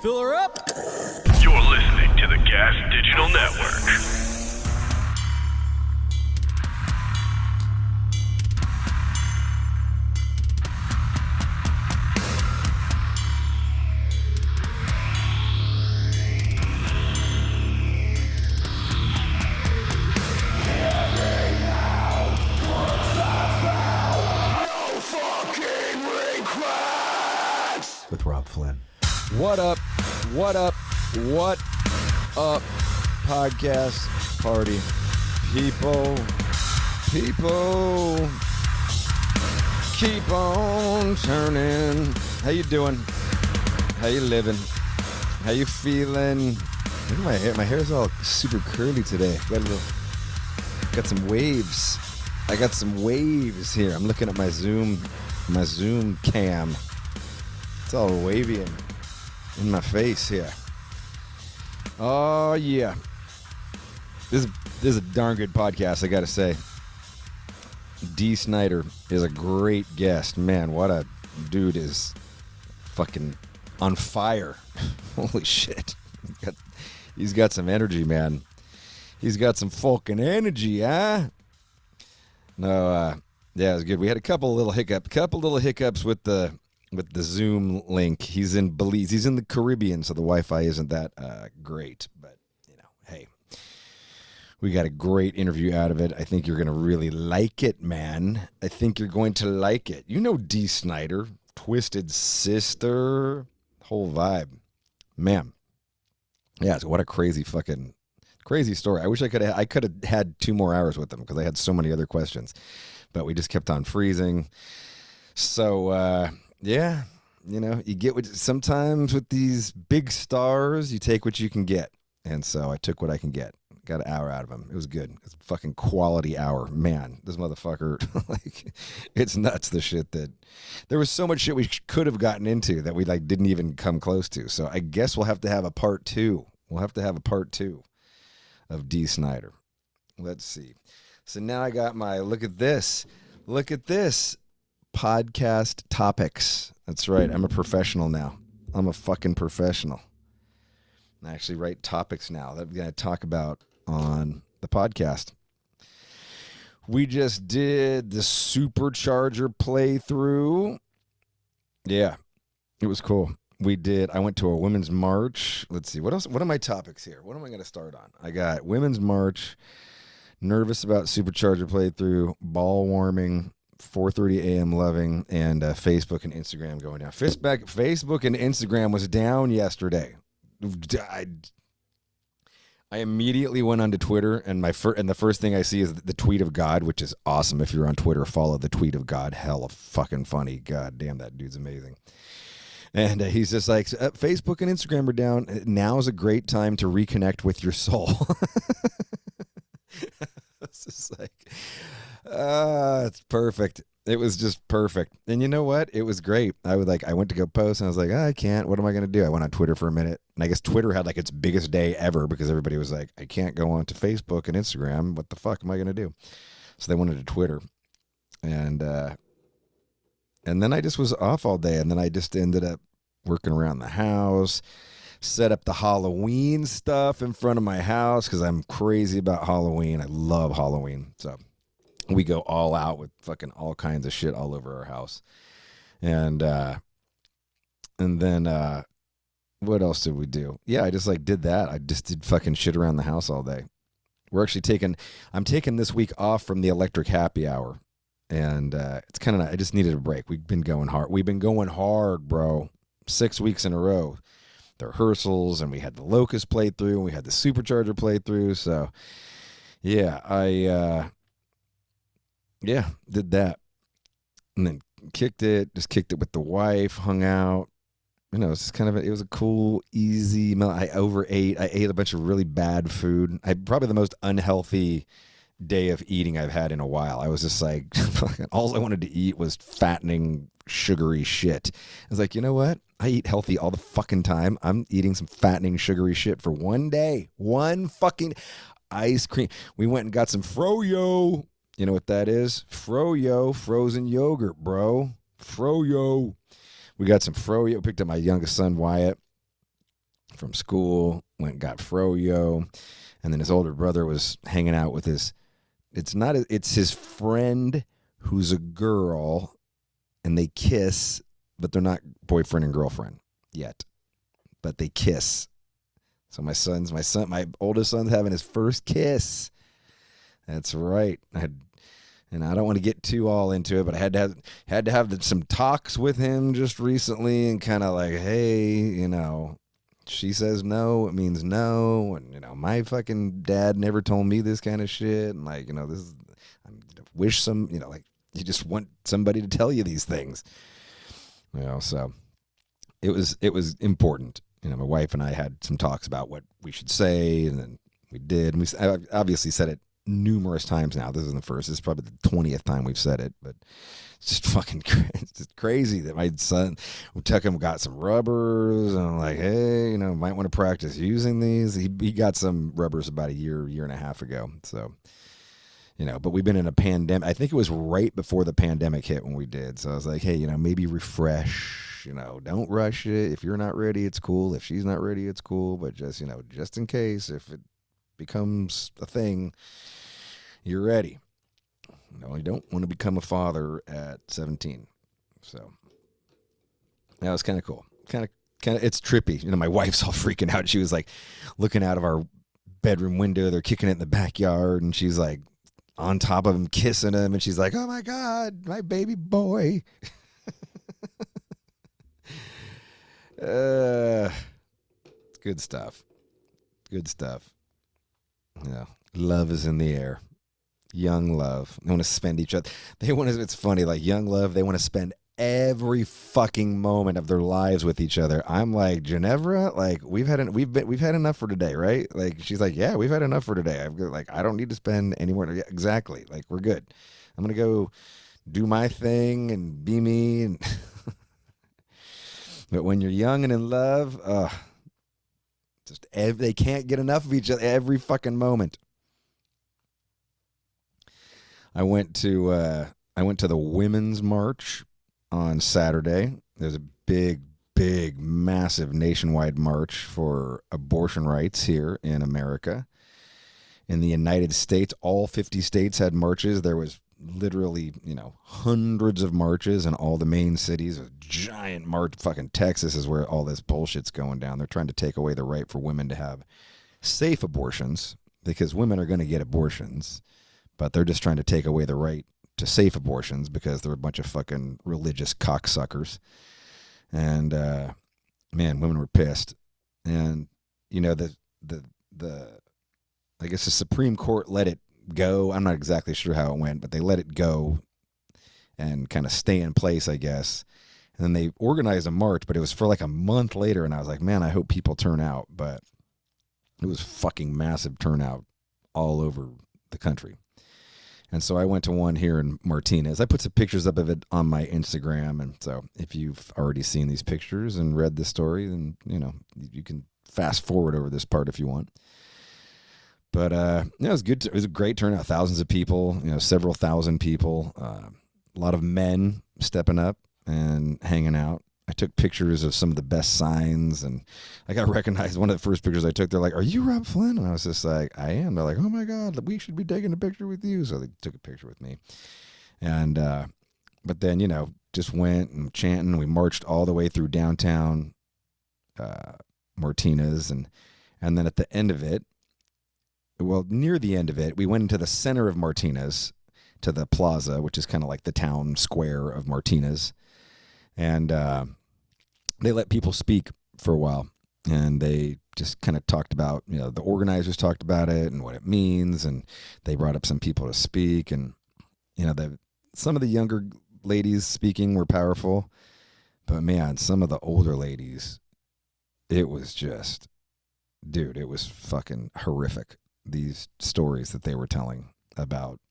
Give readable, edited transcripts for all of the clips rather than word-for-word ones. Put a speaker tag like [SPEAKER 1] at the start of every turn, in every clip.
[SPEAKER 1] Fill her up.
[SPEAKER 2] You're listening to the Gas Digital Network.
[SPEAKER 3] With Robb Flynn.
[SPEAKER 1] What up? What up? What up? Podcast party. People. Keep on turning. How you doing? How you living? How you feeling? Look at my hair. My hair's all super curly today. Got some waves. I got some waves here. I'm looking at my Zoom cam. It's all wavy in my face here. Oh, yeah. This is a darn good podcast, I gotta say. Dee Snider is a great guest. Man, what a dude is fucking on fire. Holy shit. He's got some energy, man. He's got some fucking energy, huh? No, yeah, it was good. We had a couple little hiccups with the Zoom link. He's in Belize. He's in the Caribbean, so the Wi-Fi isn't that great. But, hey, we got a great interview out of it. I think you're going to really like it, man. I think you're going to like it. You know Dee Snider, Twisted Sister, whole vibe. Man. Yeah, so what a crazy story. I wish I could have had 2 more hours with him because I had so many other questions. But we just kept on freezing. So, yeah, you get sometimes with these big stars, you take what you can get. And so I took what I can get. Got an hour out of him. It was good. It's a fucking quality hour. Man, this motherfucker, it's nuts, the shit that... There was so much shit we could have gotten into that we, didn't even come close to. So I guess we'll have to have a part 2. We'll have to have a part 2 of Dee Snider. Let's see. So now I got my... Look at this. Podcast topics. That's right. I'm a professional now. I'm a fucking professional. I actually write topics now that I'm going to talk about on the podcast. We just did the Supercharger playthrough. Yeah, it was cool. I went to a women's march. Let's see. What else? What are my topics here? What am I going to start on? I got women's march, nervous about Supercharger playthrough, ball warming, 4:30 a.m. loving, and Facebook and Instagram going down. Facebook and Instagram was down yesterday. I immediately went onto Twitter, and the first thing I see is the tweet of God, which is awesome. If you're on Twitter, follow the tweet of God. Hella fucking funny. God damn, that dude's amazing. And he's just like, Facebook and Instagram are down. Now is a great time to reconnect with your soul. It's just like, it's perfect. It was just perfect. And you know what? It was great. I went to go post, and I was like, I can't. What am I going to do? I went on Twitter for a minute. And I guess Twitter had its biggest day ever because everybody was like, I can't go on to Facebook and Instagram. What the fuck am I going to do? So they went to Twitter. And then I just was off all day. And then I just ended up working around the house, set up the Halloween stuff in front of my house because I'm crazy about Halloween. I love Halloween. So we go all out with fucking all kinds of shit all over our house. And then what else did we do? Yeah, I just did that. I just did fucking shit around the house all day. I'm taking this week off from the electric happy hour. And it's kind of, I just needed a break. We've been going hard, bro. 6 weeks in a row. The rehearsals, and we had the Locust playthrough, and we had the Supercharger playthrough. So yeah, I did that. And then kicked it with the wife, hung out. It's just it was a cool, easy meal. I overate. I ate a bunch of really bad food. Probably the most unhealthy day of eating I've had in a while. I was just all I wanted to eat was fattening, sugary shit. I was like, you know what? I eat healthy all the fucking time. I'm eating some fattening, sugary shit for one day. One fucking ice cream. We went and got some Froyo. You know what that is? Froyo, frozen yogurt, bro. Froyo. We got some Froyo. Picked up my youngest son, Wyatt. from school, went and got froyo, and then his older brother was hanging out with it's his friend who's a girl, and they kiss, but they're not boyfriend and girlfriend yet, but they kiss. So my oldest son's having his first kiss. That's right. And I don't want to get too all into it, but I had to have some talks with him just recently, and kind of like, hey, she says no, it means no, and my fucking dad never told me this kind of shit, and like, this is, I wish like you just want somebody to tell you these things, so it was important. My wife and I had some talks about what we should say, and then we did. And I obviously said it numerous times now. This isn't the first. This is probably the 20th time we've said it, but it's just fucking it's just crazy that my son, we took him, got some rubbers, and I'm like, hey, might want to practice using these. He got some rubbers about a year and a half ago. So, but we've been in a pandemic. I think it was right before the pandemic hit when we did. So I was like, hey, maybe refresh, don't rush it. If you're not ready, it's cool. If she's not ready, it's cool. But just, just in case, if it becomes a thing, you're ready. You don't want to become a father at 17. So that was kind of cool. Kind of, it's trippy. My wife's all freaking out. She was like looking out of our bedroom window. They're kicking it in the backyard, and she's like on top of him, kissing him, and she's like, "Oh my God, my baby boy." Good stuff. Good stuff. Yeah, love is in the air. Young love. They want to spend each other. It's funny, like young love, they want to spend every fucking moment of their lives with each other. I'm like, Ginevra, like we've had enough for today, right? Like she's like, yeah, we've had enough for today. I don't need to spend any more. Yeah, exactly. Like we're good. I'm going to go do my thing and be me. And but when you're young and in love, they can't get enough of each other every fucking moment. I went to the Women's March on Saturday. There's a big, massive nationwide march for abortion rights here in America. In the United States, all 50 states had marches. There was literally, hundreds of marches in all the main cities. A giant march. Fucking Texas is where all this bullshit's going down. They're trying to take away the right for women to have safe abortions, because women are going to get abortions. But they're just trying to take away the right to safe abortions because they're a bunch of fucking religious cocksuckers. And, man, women were pissed. And, I guess the Supreme Court let it go. I'm not exactly sure how it went, but they let it go and kind of stay in place, I guess. And then they organized a march, but it was for like a month later. And I was like, man, I hope people turn out. But it was fucking massive turnout all over the country. And so I went to one here in Martinez. I put some pictures up of it on my Instagram. And so if you've already seen these pictures and read the story, then, you can fast forward over this part if you want. But it was good. It was a great turnout. Thousands of people, several thousand people. A lot of men stepping up and hanging out. I took pictures of some of the best signs, and I got recognized. One of the first pictures I took, they're like, "Are you Robb Flynn?" And I was just like, "I am." They're like, "Oh my God, we should be taking a picture with you." So they took a picture with me. And but then, just went and chanting. We marched all the way through downtown Martinez, and then at the end of it, near the end of it, we went into the center of Martinez to the plaza, which is kind of like the town square of Martinez. And they let people speak for a while, and they just kind of talked about, the organizers talked about it and what it means, and they brought up some people to speak, and some of the younger ladies speaking were powerful, but man, some of the older ladies, it was just, dude, it was fucking horrific. These stories that they were telling about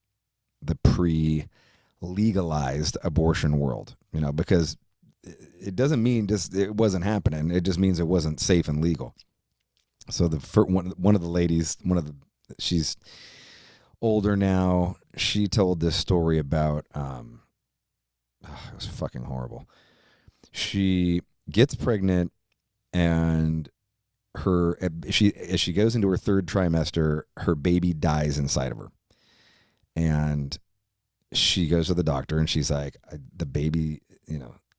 [SPEAKER 1] the pre-legalized abortion world, because it doesn't mean just it wasn't happening. It just means it wasn't safe and legal. So one of the ladies, she's older now. She told this story about, it was fucking horrible. She gets pregnant, and as she goes into her third trimester, her baby dies inside of her. And she goes to the doctor and she's like, the baby,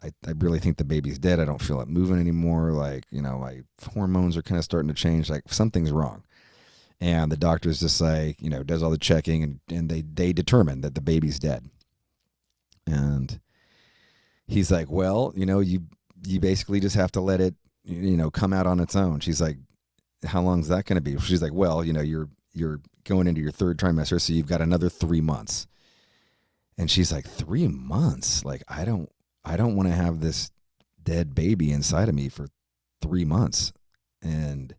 [SPEAKER 1] I really think the baby's dead. I don't feel it moving anymore. Like, my hormones are kind of starting to change. Like something's wrong. And the doctor's just like, does all the checking and they determine that the baby's dead. And he's like, well, you basically just have to let it, come out on its own. She's like, how long is that going to be? She's like, well, you're going into your third trimester, so you've got another 3 months. And she's like, 3 months? Like, I don't want to have this dead baby inside of me for 3 months. And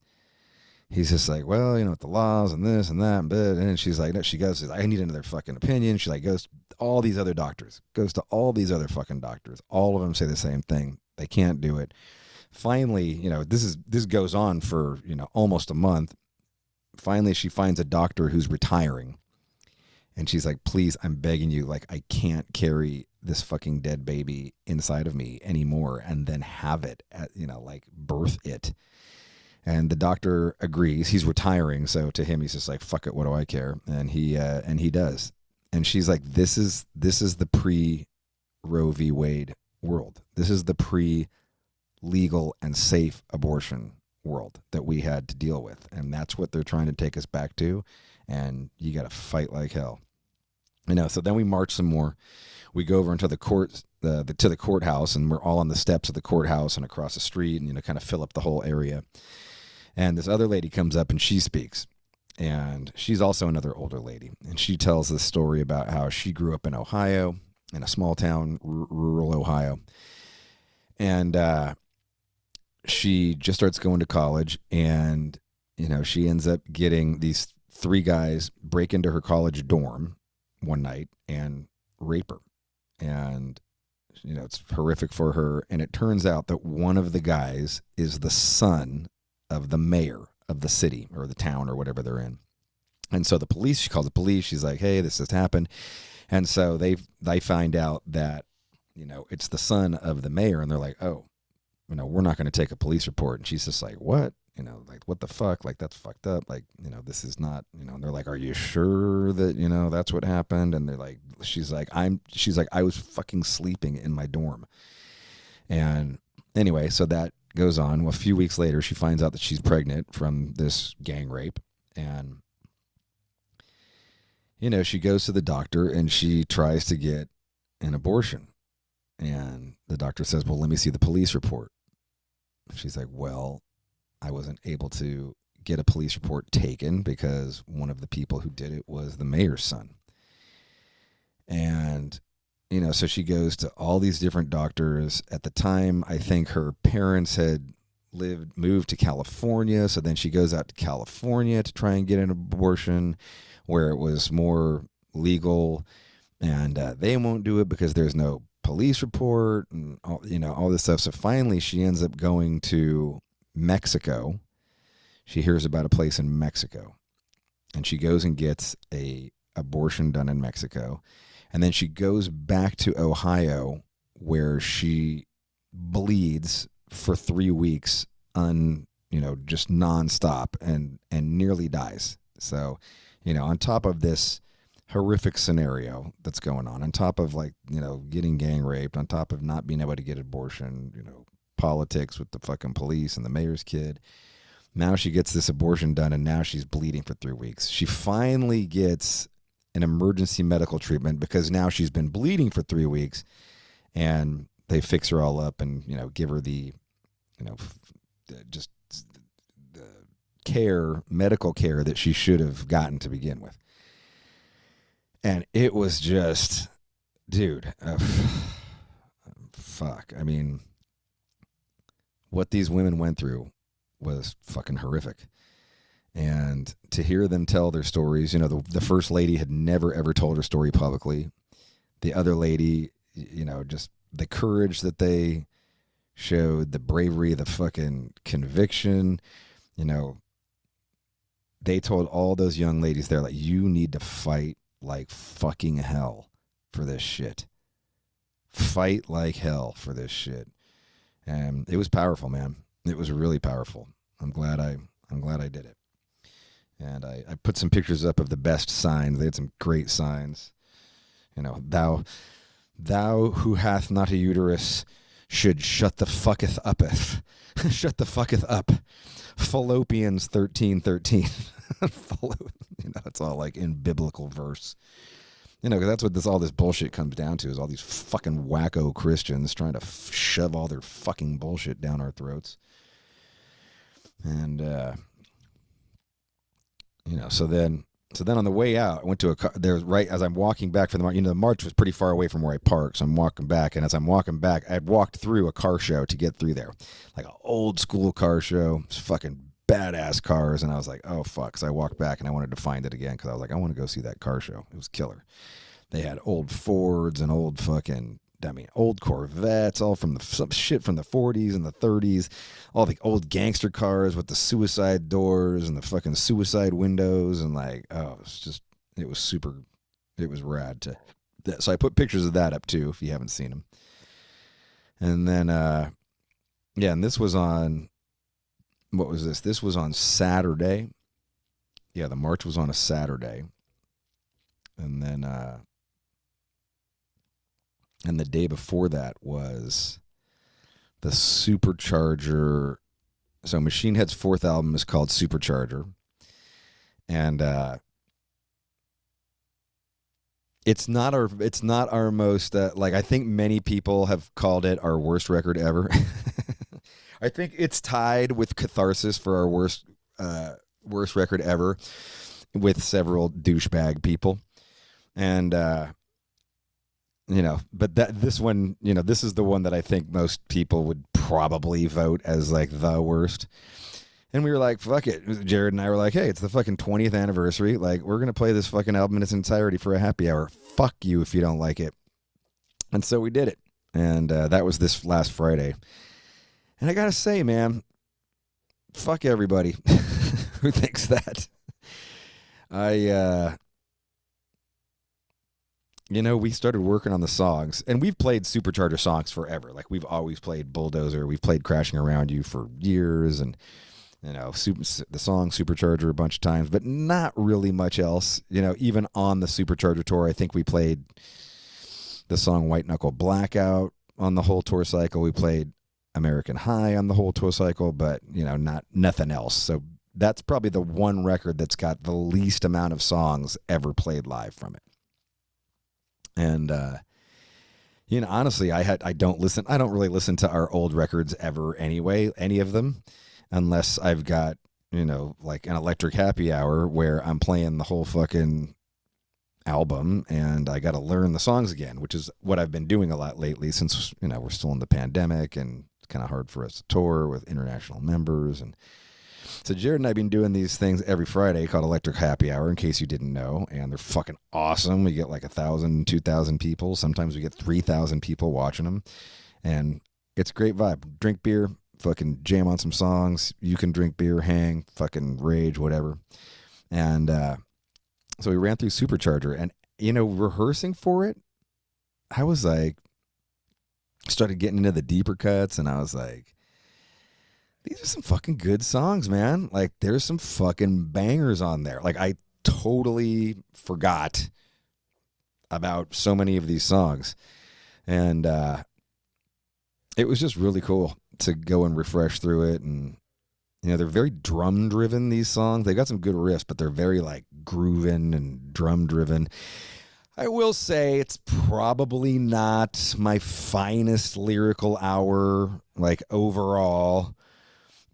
[SPEAKER 1] he's just like, well, with the laws and this and that, and she's like, no, she goes, I need another fucking opinion. She like goes to all these other doctors, goes to all these other fucking doctors. All of them say the same thing. They can't do it. Finally, this goes on for, almost a month. Finally, she finds a doctor who's retiring. And she's like, please, I'm begging you, like, I can't carry this fucking dead baby inside of me anymore and then have it, birth it. And the doctor agrees. He's retiring, so to him, he's just like, fuck it, what do I care? And he does. And she's like, this is the pre-Roe v. Wade world. This is the pre-legal and safe abortion world that we had to deal with. And that's what they're trying to take us back to. And you got to fight like hell. So then we march some more. We go over into the court, to the courthouse, and we're all on the steps of the courthouse and across the street and, kind of fill up the whole area. And this other lady comes up and she speaks. And she's also another older lady. And she tells this story about how she grew up in Ohio, in a small town, rural Ohio. And she just starts going to college. And, she ends up getting these 3 guys break into her college dorm one night and rape her. And, it's horrific for her. And it turns out that one of the guys is the son of the mayor of the city or the town or whatever they're in. And so she calls the police. She's like, hey, this has happened. And so they find out that, it's the son of the mayor. And they're like, oh, we're not going to take a police report. And she's just like, what? Like, what the fuck? Like, that's fucked up. Like, this is not, and they're like, are you sure that, that's what happened? And they're like, she's like, I was fucking sleeping in my dorm. And anyway, so that goes on. Well, a few weeks later, she finds out that she's pregnant from this gang rape. And, she goes to the doctor and she tries to get an abortion. And the doctor says, well, let me see the police report. She's like, well, I wasn't able to get a police report taken because one of the people who did it was the mayor's son. And, so she goes to all these different doctors. At the time, I think her parents had moved to California. So then she goes out to California to try and get an abortion where it was more legal. And they won't do it because there's no police report and all this stuff. So finally, she ends up going to Mexico. She hears about a place in Mexico, and she goes and gets a abortion done in Mexico. And then she goes back to Ohio where she bleeds for 3 weeks just nonstop and nearly dies. So, on top of this horrific scenario that's going on top of getting gang raped, on top of not being able to get abortion, politics with the fucking police and the mayor's kid. Now she gets this abortion done and now she's bleeding for 3 weeks. She finally gets an emergency medical treatment because now she's been bleeding for 3 weeks, and they fix her all up and, give her the, just the medical care that she should have gotten to begin with. And it was just, dude, fuck. I mean, what these women went through was fucking horrific. And to hear them tell their stories, the first lady had never, ever told her story publicly. The other lady, just the courage that they showed, the bravery, the fucking conviction, they told all those young ladies there, like, you need to fight like fucking hell for this shit. Fight like hell for this shit. And it was powerful, man. It was really powerful. I'm glad I did it. And I put some pictures up of the best signs. They had some great signs. You know, thou who hath not a uterus should shut the fucketh uppeth. Shut the fucketh up. Fallopians 13:13. You know, it's all like in biblical verse. You know, because that's what all this bullshit comes down to, is all these fucking wacko Christians trying to shove all their fucking bullshit down our throats. And, you know, so then on the way out, I went to there's right as I'm walking back from the march. You know, the march was pretty far away from where I parked, so I'm walking back. And as I'm walking back, I had walked through a car show to get through there, like an old school car show. It's fucking badass cars. And I was like, oh fuck. So I walked back and I wanted to find it again because I was like, I want to go see that car show. It was killer. They had old Fords and old Corvettes, all from some shit from the 40s and the 30s, all the old gangster cars with the suicide doors and the fucking suicide windows, and like, oh, it was rad. So I put pictures of that up too, if you haven't seen them. And then, and this was on, what was this? This was on Saturday. Yeah, the march was on a Saturday. And then, and the day before that was the Supercharger. So Machine Head's fourth album is called Supercharger. And it's not our most like, I think many people have called it our worst record ever. I think it's tied with Catharsis for our worst record ever, with several douchebag people. And you know, but this one, you know, this is the one that I think most people would probably vote as like the worst. And we were like, fuck it. Jared and I were like, hey, it's the fucking 20th anniversary. Like, we're going to play this fucking album in its entirety for a happy hour. Fuck you if you don't like it. And so we did it. And that was this last Friday. And I got to say, man, fuck everybody who thinks that. You know, we started working on the songs, and we've played Supercharger songs forever. Like, we've always played Bulldozer. We've played Crashing Around You for years, and, you know, the song Supercharger a bunch of times, but not really much else. You know, even on the Supercharger tour, I think we played the song White Knuckle Blackout on the whole tour cycle. We played American High on the whole tour cycle, but, you know, nothing else. So that's probably the one record that's got the least amount of songs ever played live from it. And, you know, honestly, I don't really listen to our old records ever anyway, any of them, unless I've got, you know, like an Electric Happy Hour where I'm playing the whole fucking album and I got to learn the songs again, which is what I've been doing a lot lately since, you know, we're still in the pandemic and it's kind of hard for us to tour with international members. And so Jared and I have been doing these things every Friday called Electric Happy Hour, in case you didn't know, and they're fucking awesome. We get like 1,000, 2,000 people. Sometimes we get 3,000 people watching them, and it's a great vibe. Drink beer, fucking jam on some songs. You can drink beer, hang, fucking rage, whatever. And so we ran through Supercharger, and, you know, rehearsing for it, I was like, started getting into the deeper cuts, and I was like, these are some fucking good songs, man. Like, there's some fucking bangers on there. Like, I totally forgot about so many of these songs. And it was just really cool to go and refresh through it. And, you know, they're very drum-driven, these songs. They got some good riffs, but they're very, like, grooving and drum-driven. I will say it's probably not my finest lyrical hour, like, overall.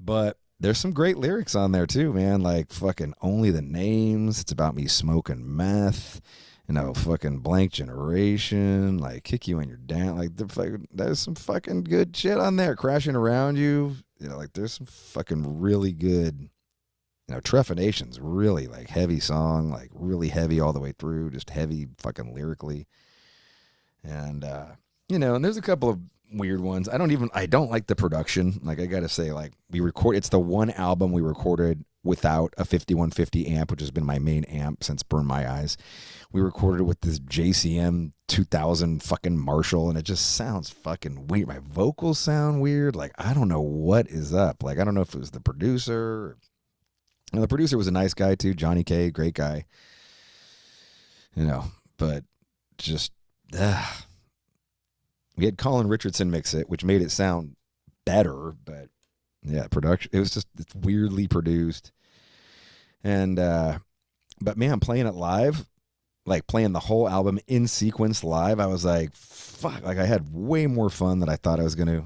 [SPEAKER 1] But there's some great lyrics on there too, man. Like fucking Only the Names. It's about me smoking meth. You know, fucking Blank Generation. Like Kick You When You're Down. Like there's some fucking good shit on there. Crashing Around You. You know, like there's some fucking really good. You know, Trephination's really like heavy song. Like really heavy all the way through. Just heavy fucking lyrically. And you know, and there's a couple of weird ones. I don't like the production. Like, I gotta say, like, it's the one album we recorded without a 5150 amp, which has been my main amp since Burn My Eyes. We recorded it with this JCM 2000 fucking Marshall, and it just sounds fucking weird. My vocals sound weird. Like, I don't know what is up. Like, I don't know if it was the producer. And the producer was a nice guy too, Johnny K, great guy. You know, but just we had Colin Richardson mix it, which made it sound better, but yeah, production, it's weirdly produced. And but man, playing it live, like playing the whole album in sequence live, I was like, fuck, like I had way more fun than I thought I was gonna.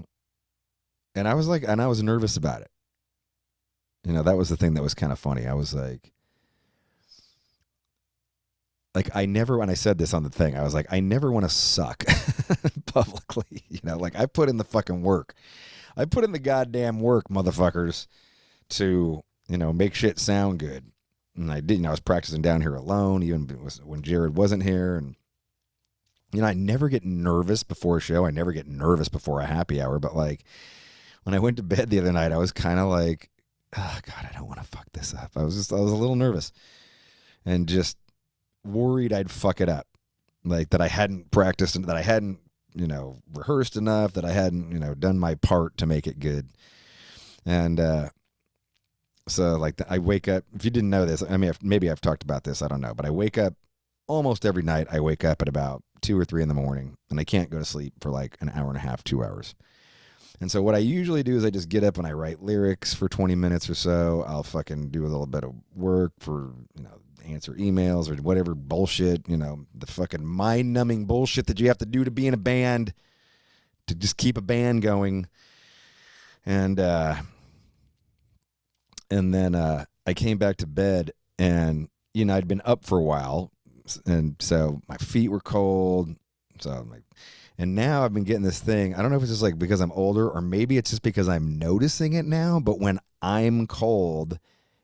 [SPEAKER 1] And I was nervous about it. You know, that was the thing that was kind of funny. I was like I never, when I said this on the thing, I was like, I never want to suck publicly. You know, like I put in the fucking work. I put in the goddamn work, motherfuckers, to, you know, make shit sound good. And I didn't. I was practicing down here alone, even when Jared wasn't here. And, you know, I never get nervous before a show. I never get nervous before a happy hour. But, like, when I went to bed the other night, I was kind of like, oh, God, I don't want to fuck this up. I was a little nervous and just worried I'd fuck it up. Like, that I hadn't practiced and that I hadn't, you know, rehearsed enough, that I hadn't, you know, done my part to make it good. And so, like, I wake up, if you didn't know this, I mean, maybe I've talked about this, I don't know, but I wake up almost every night. I wake up at about 2 or 3 in the morning, and I can't go to sleep for like an hour and a half, 2 hours. And so what I usually do is I just get up and I write lyrics for 20 minutes or so. I'll fucking do a little bit of work for, you know, answer emails or whatever bullshit, you know, the fucking mind-numbing bullshit that you have to do to be in a band, to just keep a band going. And then I came back to bed, and, you know, I'd been up for a while, and so my feet were cold. So I'm like, and now I've been getting this thing. I don't know if it's just like because I'm older, or maybe it's just because I'm noticing it now, but when I'm cold,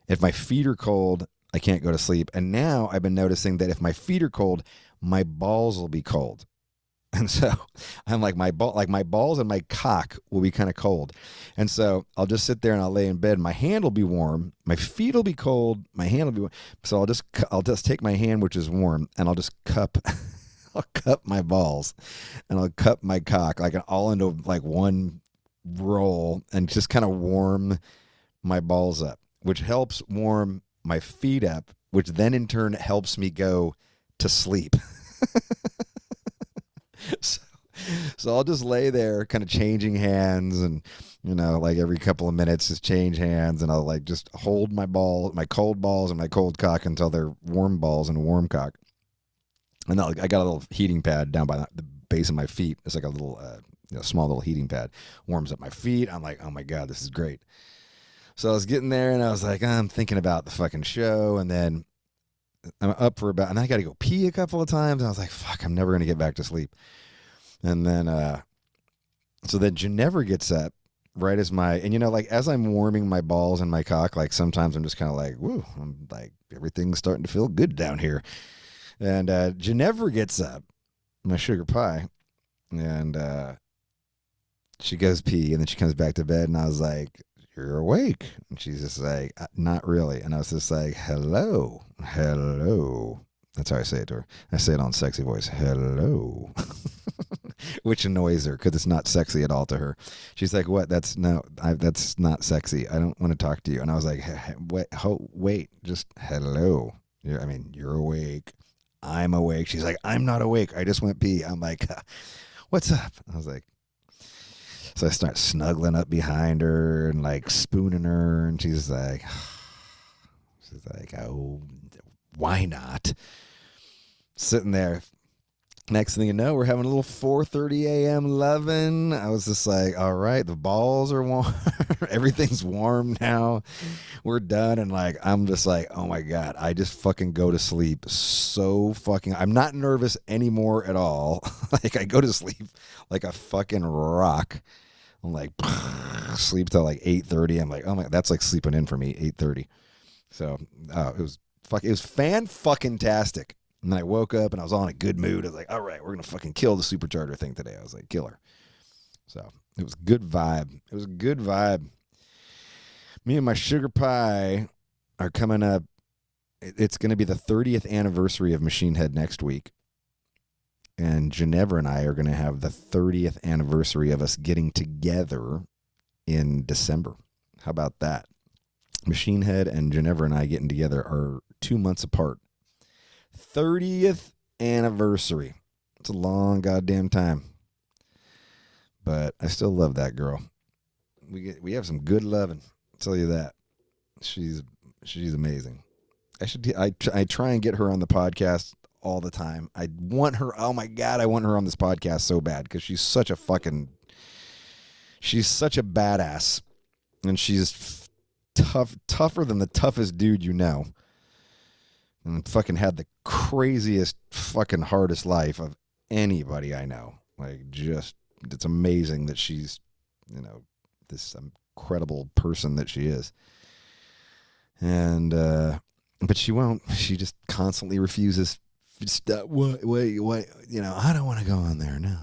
[SPEAKER 1] if my feet are cold, I can't go to sleep. And now I've been noticing that if my feet are cold, my balls will be cold. And so I'm like, my balls and my cock will be kind of cold. And so I'll just sit there and I'll lay in bed. My hand will be warm. My feet will be cold. My hand will be warm. So I'll just take my hand, which is warm, and I'll just cup my balls, and I'll cup my cock, like all into like one roll, and just kind of warm my balls up, which helps warm my feet up, which then in turn helps me go to sleep. So I'll just lay there kind of changing hands, and, you know, like every couple of minutes just change hands, and I'll like just hold my cold balls and my cold cock until they're warm balls and a warm cock. And I got a little heating pad down by the base of my feet. It's like a little, small little heating pad. Warms up my feet. I'm like, oh my God, this is great. So I was getting there, and I was like, I'm thinking about the fucking show, and then I'm up for and I got to go pee a couple of times, and I was like, fuck, I'm never going to get back to sleep. And then, so then Ginevra gets up right as and, you know, like as I'm warming my balls and my cock, like sometimes I'm just kind of like, woo, I'm like, everything's starting to feel good down here. And Ginevra gets up, my sugar pie, and she goes pee, and then she comes back to bed, and I was like, you're awake. And she's just like, not really. And I was just like, hello. That's how I say it to her. I say it on sexy voice, hello. Which annoys her because it's not sexy at all to her. She's like, what? That's not sexy. I don't want to talk to you. And I was like, wait, just hello. You're awake. I'm awake. She's like, I'm not awake. I just went pee. I'm like, what's up? I was like, so I start snuggling up behind her and like spooning her, and she's like, oh, why not? Sitting there. Next thing you know, we're having a little 4:30 a.m. loving. I was just like, all right, the balls are warm. Everything's warm now. We're done. And like, I'm just like, oh my God, I just fucking go to sleep so fucking, I'm not nervous anymore at all. Like I go to sleep like a fucking rock. I'm like, sleep till like 8:30. I'm like, oh my, that's like sleeping in for me, 8:30. So it was fan-fucking-tastic. And then I woke up and I was all in a good mood. I was like, all right, we're going to fucking kill the Supercharger thing today. I was like, killer. So it was good vibe. Me and my sugar pie are coming up. It's going to be the 30th anniversary of Machine Head next week. And Ginevra and I are going to have the 30th anniversary of us getting together in December. How about that? Machine Head and Ginevra and I getting together are 2 months apart. 30th anniversary. It's a long goddamn time. But I still love that girl. We have some good loving. I'll tell you that. She's amazing. I try and get her on the podcast all the time. I want her. Oh my God, I want her on this podcast so bad because she's such a badass, and she's tougher than the toughest dude you know. And fucking had the craziest, fucking hardest life of anybody I know. Like, just, it's amazing that she's, this incredible person that she is. And, but she won't. She just constantly refuses. Wait, I don't want to go on there. No,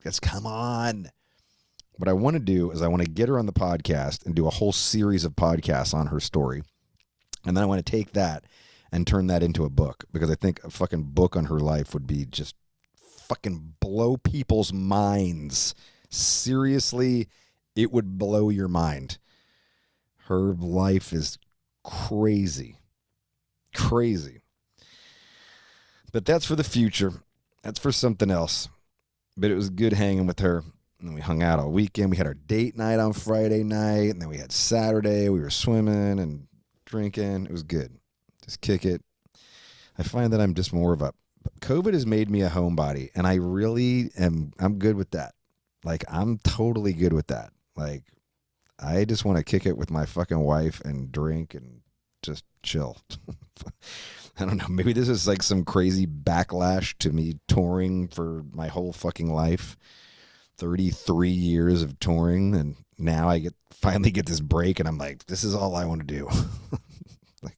[SPEAKER 1] just come on. What I want to do is I want to get her on the podcast and do a whole series of podcasts on her story. And then I want to take that and turn that into a book, because I think a fucking book on her life would be just fucking blow people's minds. Seriously, it would blow your mind. Her life is crazy. Crazy. But that's for the future. That's for something else. But it was good hanging with her. And we hung out all weekend. We had our date night on Friday night. And then we had Saturday. We were swimming and drinking. It was good. Just kick it. I find that I'm just more of a... COVID has made me a homebody. And I really am... I'm good with that. Like, I'm totally good with that. Like, I just want to kick it with my fucking wife and drink and just chill. I don't know. Maybe this is like some crazy backlash to me touring for my whole fucking life. 33 years of touring, and now I finally get this break, and I'm like, this is all I want to do. Like,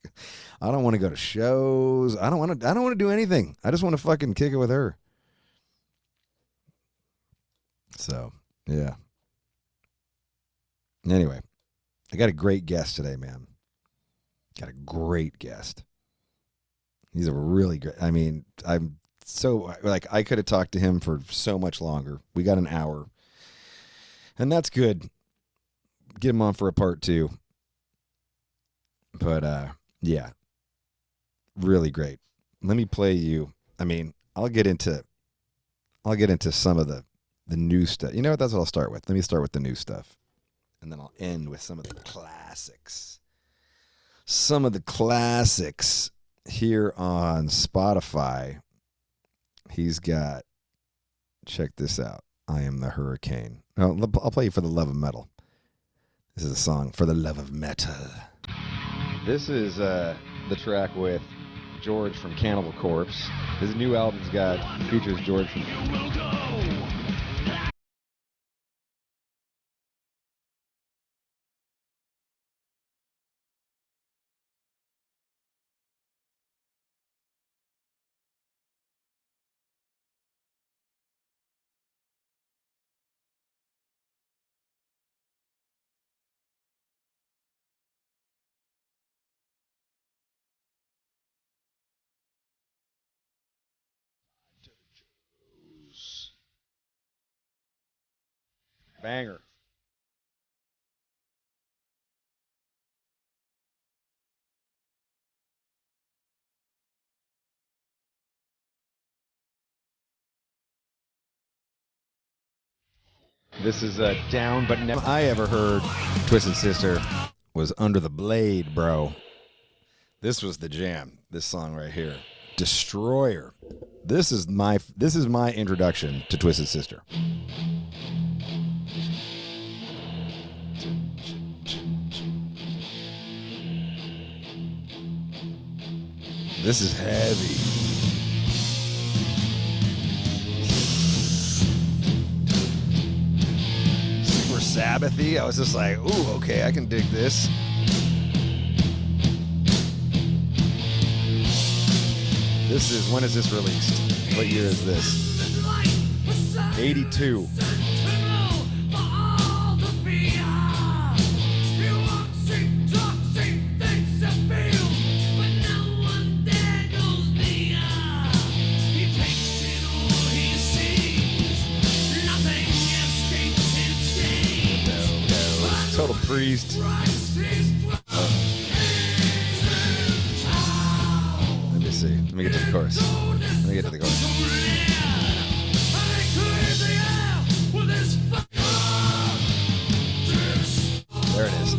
[SPEAKER 1] I don't want to go to shows. I don't want to do anything. I just want to fucking kick it with her. So, yeah. Anyway, I got a great guest today, man. Got a great guest. He's a really great... I mean, I'm so... Like, I could have talked to him for so much longer. We got an hour. And that's good. Get him on for a part 2. But, yeah. Really great. Let me play you... I mean, I'll get into some of the new stuff. You know what? That's what I'll start with. Let me start with the new stuff. And then I'll end with some of the classics. Some of the classics here on Spotify. He's got, check this out. I Am the Hurricane. I'll play you For the Love of Metal. This is a song, For the Love of Metal. This is the track with George from Cannibal Corpse. His new album's features George from... Banger. This is Down But Never I Ever Heard Twisted Sister was Under the Blade, bro. This was the jam. This song right here. Destroyer. This is my introduction to Twisted Sister. This is heavy. Super Sabbathy. I was just like, ooh, okay, I can dig this. This is, when is this released? What year is this? 82. Let me see. Let me get to the chorus. There it is.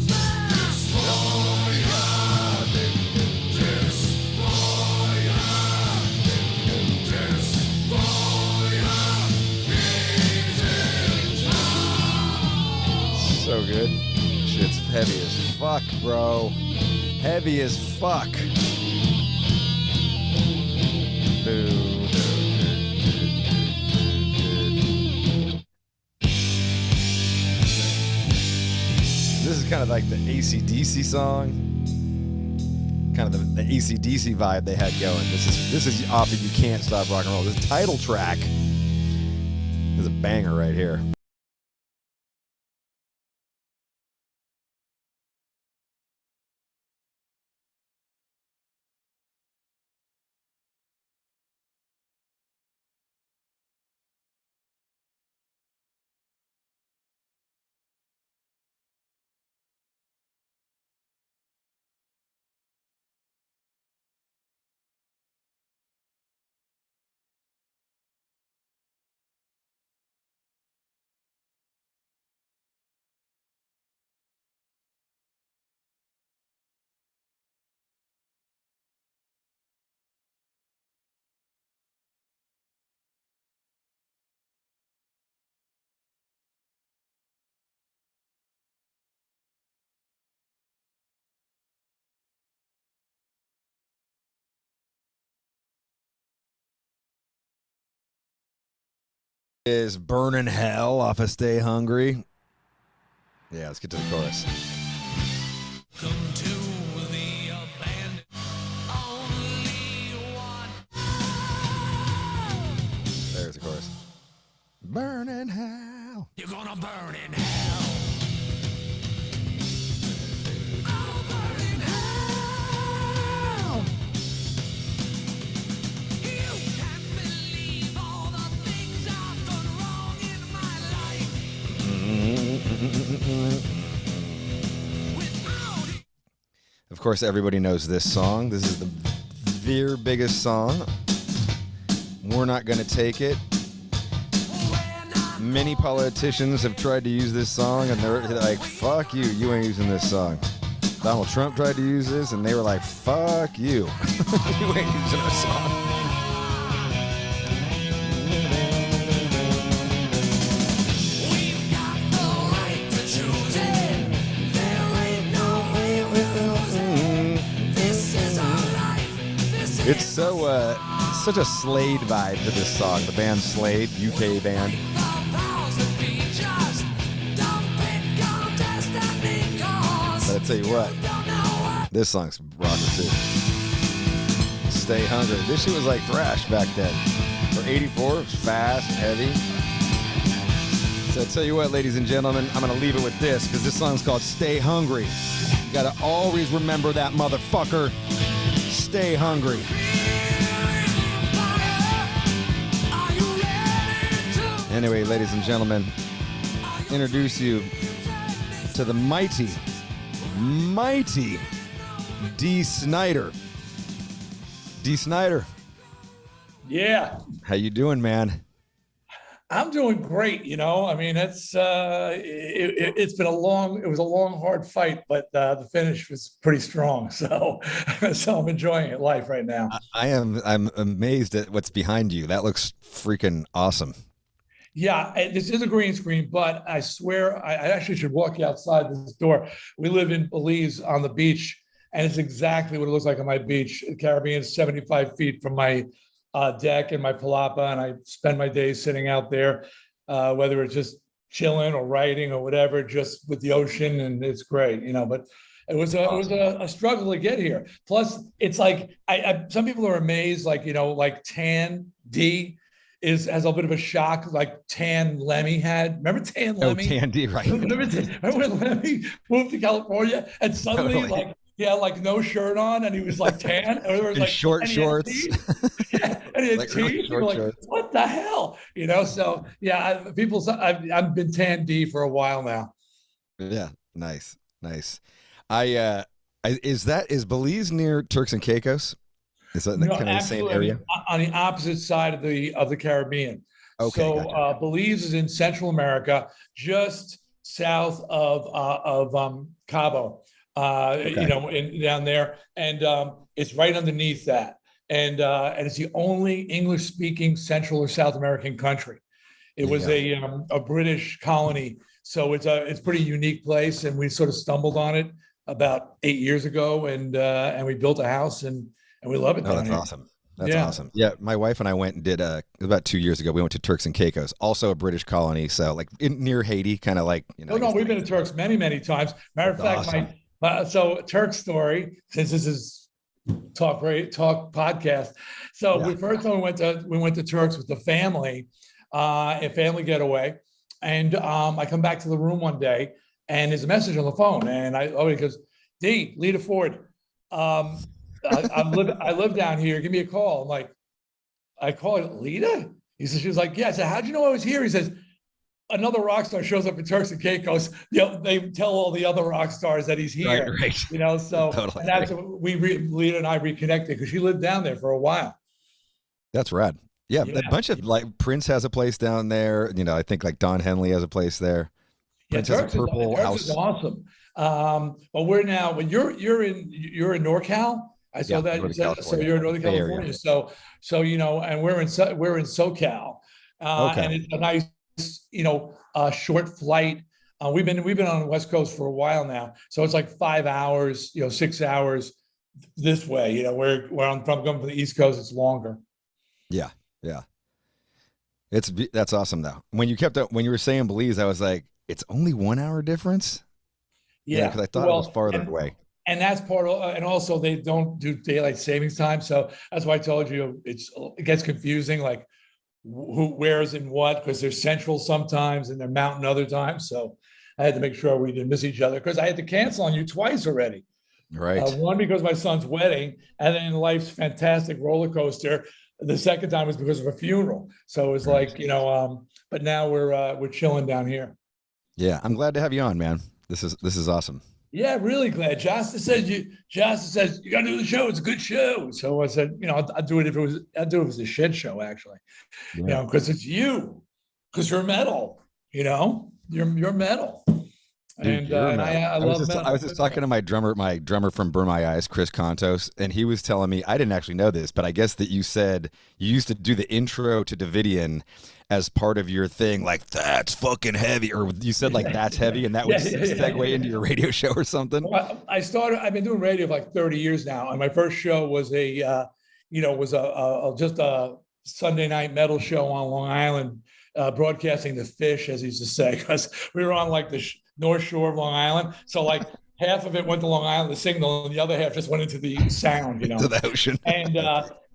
[SPEAKER 1] So good. Shit's heavy as fuck, bro. Heavy as fuck. This is kind of like the AC/DC song. Kind of the AC/DC vibe they had going. This is off of You Can't Stop Rock and Roll. This title track is a banger right here. Is Burning Hell off of Stay Hungry. Yeah, let's get to the chorus. Come to the abandoned only one. There's the chorus. Burning hell. You're gonna burn in hell. Oh, burning hell. You can't believe all the things I've done wrong in my life. Of course, everybody knows this song. This is their biggest song. We're Not Gonna Take It. Many politicians have tried to use this song, and they're like, fuck you, you ain't using this song. Donald Trump tried to use this, and they were like, fuck you. You ain't using our song. It's such a Slade vibe to this song. The band Slade, UK band. But I tell you what, this song's rocker too. Stay Hungry. This shit was like thrash back then. For 84, it was fast, heavy. So I tell you what, ladies and gentlemen, I'm gonna leave it with this because this song's called Stay Hungry. You gotta always remember that motherfucker. Stay hungry. Anyway, ladies and gentlemen, introduce you to the mighty Dee Snider. Dee Snider.
[SPEAKER 3] Yeah.
[SPEAKER 1] How you doing, man?
[SPEAKER 3] I'm doing great. You know, I mean, it's been a long, hard fight, but the finish was pretty strong. So I'm enjoying it life right now.
[SPEAKER 1] I'm amazed at what's behind you. That looks freaking awesome.
[SPEAKER 3] Yeah, this is a green screen, but I swear I actually should walk you outside this door. We live in Belize on the beach, and it's exactly what it looks like on my beach. The Caribbean is 75 feet from my deck and my palapa, and I spend my days sitting out there, whether it's just chilling or writing or whatever, just with the ocean, and it's great, you know. But it was a struggle to get here. Plus, it's like some people are amazed, like, you know, like Tan D has a bit of a shock, like Tan Lemmy had. Remember Tan Lemmy?
[SPEAKER 1] Oh, Tan D, right?
[SPEAKER 3] Remember when Lemmy moved to California and suddenly
[SPEAKER 1] Totally.
[SPEAKER 3] like he had like no shirt on and he was like tan, or there was like
[SPEAKER 1] short shorts.
[SPEAKER 3] Yeah, and he had
[SPEAKER 1] Like
[SPEAKER 3] teeth.
[SPEAKER 1] really
[SPEAKER 3] You're
[SPEAKER 1] short
[SPEAKER 3] like,
[SPEAKER 1] shorts.
[SPEAKER 3] what the hell? You know, so yeah, I've been Tan D for a while now.
[SPEAKER 1] Yeah, nice. Nice. Is Belize near Turks and Caicos? Is that
[SPEAKER 3] No,
[SPEAKER 1] kind of the same
[SPEAKER 3] absolutely. I
[SPEAKER 1] area?
[SPEAKER 3] mean, on the opposite side of the Caribbean.
[SPEAKER 1] Okay,
[SPEAKER 3] So
[SPEAKER 1] gotcha.
[SPEAKER 3] Belize is in Central America, just south of Cabo.
[SPEAKER 1] Okay.
[SPEAKER 3] Down there, and it's right underneath that, and it's the only English-speaking Central or South American country. It
[SPEAKER 1] There you
[SPEAKER 3] was
[SPEAKER 1] go.
[SPEAKER 3] a British colony, so it's a pretty unique place, and we sort of stumbled on it about 8 years ago, and we built a house, and we love it
[SPEAKER 1] Oh,
[SPEAKER 3] down
[SPEAKER 1] that's
[SPEAKER 3] here.
[SPEAKER 1] awesome. That's
[SPEAKER 3] Yeah.
[SPEAKER 1] awesome. Yeah, my wife and I went and did about 2 years ago. We went to Turks and Caicos, also a British colony, so like near Haiti, kind of like
[SPEAKER 3] Oh
[SPEAKER 1] I
[SPEAKER 3] no,
[SPEAKER 1] guess
[SPEAKER 3] we've been to Turks many, many times. Matter of
[SPEAKER 1] that's
[SPEAKER 3] fact,
[SPEAKER 1] awesome.
[SPEAKER 3] so Turk story, since this is talk podcast. So
[SPEAKER 1] Yeah.
[SPEAKER 3] we first time we went to Turks with the family, a family getaway, and I come back to the room one day, and there's a message on the phone, and he goes, Dee, Lita Ford, I live down here. Give me a call. I'm like, I call it Lita. She was like, yeah. I said, how'd you know I was here? He says, another rock star shows up in Turks and Caicos. They tell all the other rock stars that he's here.
[SPEAKER 1] Right.
[SPEAKER 3] So
[SPEAKER 1] Totally.
[SPEAKER 3] and that's Lita and I reconnected because she lived down there for a while.
[SPEAKER 1] That's rad. Yeah, a bunch of like Prince has a place down there. I think like Don Henley has a place there.
[SPEAKER 3] Yeah,
[SPEAKER 1] Prince has a purple
[SPEAKER 3] Turks
[SPEAKER 1] house.
[SPEAKER 3] is awesome. But we're now when you're in NorCal. I saw that you said so. You're in Northern California. So and we're in SoCal,
[SPEAKER 1] Okay.
[SPEAKER 3] and it's a nice short flight. We've been on the West Coast for a while now, so it's like 5 hours, 6 hours this way. Where I'm from, coming from the East Coast, it's longer.
[SPEAKER 1] Yeah. That's awesome though. When you were saying Belize, I was like, it's only 1 hour difference.
[SPEAKER 3] Yeah,
[SPEAKER 1] because I thought it was farther away.
[SPEAKER 3] And that's part of, and also they don't do daylight savings time, so that's why I told you it gets confusing, like who wears and what, because they're central sometimes and they're mountain other times. So I had to make sure we didn't miss each other because I had to cancel on you twice already.
[SPEAKER 1] Right.
[SPEAKER 3] One because my son's wedding, and then life's fantastic roller coaster. The second time was because of a funeral. So it was like, but now we're chilling down here.
[SPEAKER 1] Yeah, I'm glad to have you on, man. This is awesome.
[SPEAKER 3] Yeah, really glad. Jasta says you got to do the show. It's a good show. So I said, I'd do it if it was a shit show, actually.
[SPEAKER 1] Yeah.
[SPEAKER 3] Because it's you, because you're metal. You're metal.
[SPEAKER 1] Dude,
[SPEAKER 3] and I love metal.
[SPEAKER 1] I was just talking to my drummer from Burn My Eyes, Chris Contos, and he was telling me, I didn't actually know this, but I guess that you said you used to do the intro to Davidian as part of your thing, like that's fucking heavy, or you said like that's heavy, and that would segue into your radio show or something.
[SPEAKER 3] Well, I've been doing radio for like 30 years now, and my first show was just a Sunday night metal show on Long Island, broadcasting the fish, as he used to say, because we were on like the North Shore of Long Island. So like half of it went to Long Island, the signal, and the other half just went into the sound,
[SPEAKER 1] to the ocean.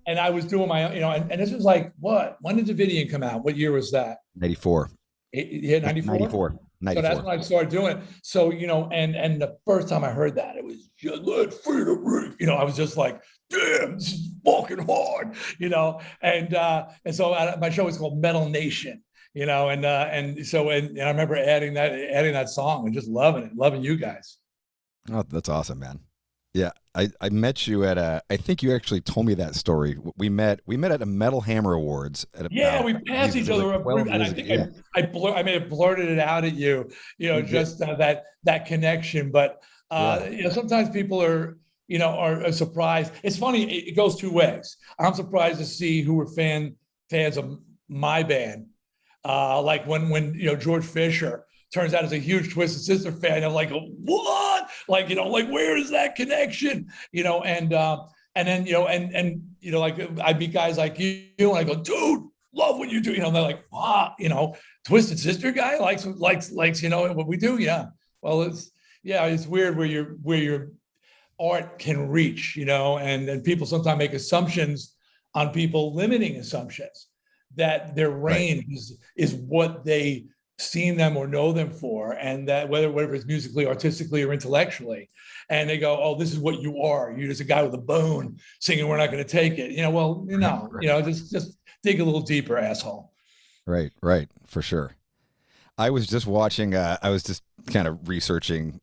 [SPEAKER 3] And I was doing my, and this was like, what? When did Davidian come out? What year was that?
[SPEAKER 1] 94.
[SPEAKER 3] Yeah, 94? 94. So that's when I started doing it. So, and the first time I heard that, it was just let freedom ring. I was just like, damn, this is fucking hard, and so my show was called Metal Nation, and I remember adding that song and just loving you guys.
[SPEAKER 1] Oh, that's awesome, man. Yeah, I met you at I think you actually told me that story. We met at a Metal Hammer Awards.
[SPEAKER 3] We passed each other up, and I think I may have blurted it out at you, just that connection. But sometimes people are surprised. It's funny. It goes two ways. I'm surprised to see who were fans of my band, like when George Fisher turns out as a huge Twisted Sister fan. I'm like, what? Like, like where is that connection? And then like I meet guys like you, and I go, dude, love what you do. They're like, wow, Twisted Sister guy likes what we do. Yeah. Well, it's weird where your art can reach, and people sometimes make assumptions on people, limiting assumptions that their range is what they seen them or know them for, and that whether it's musically, artistically, or intellectually, and they go, oh, this is what you are. You're just a guy with a bone singing "We're Not Going to Take It." Just dig a little deeper, asshole.
[SPEAKER 1] Right, for sure. I was just watching. I was just kind of researching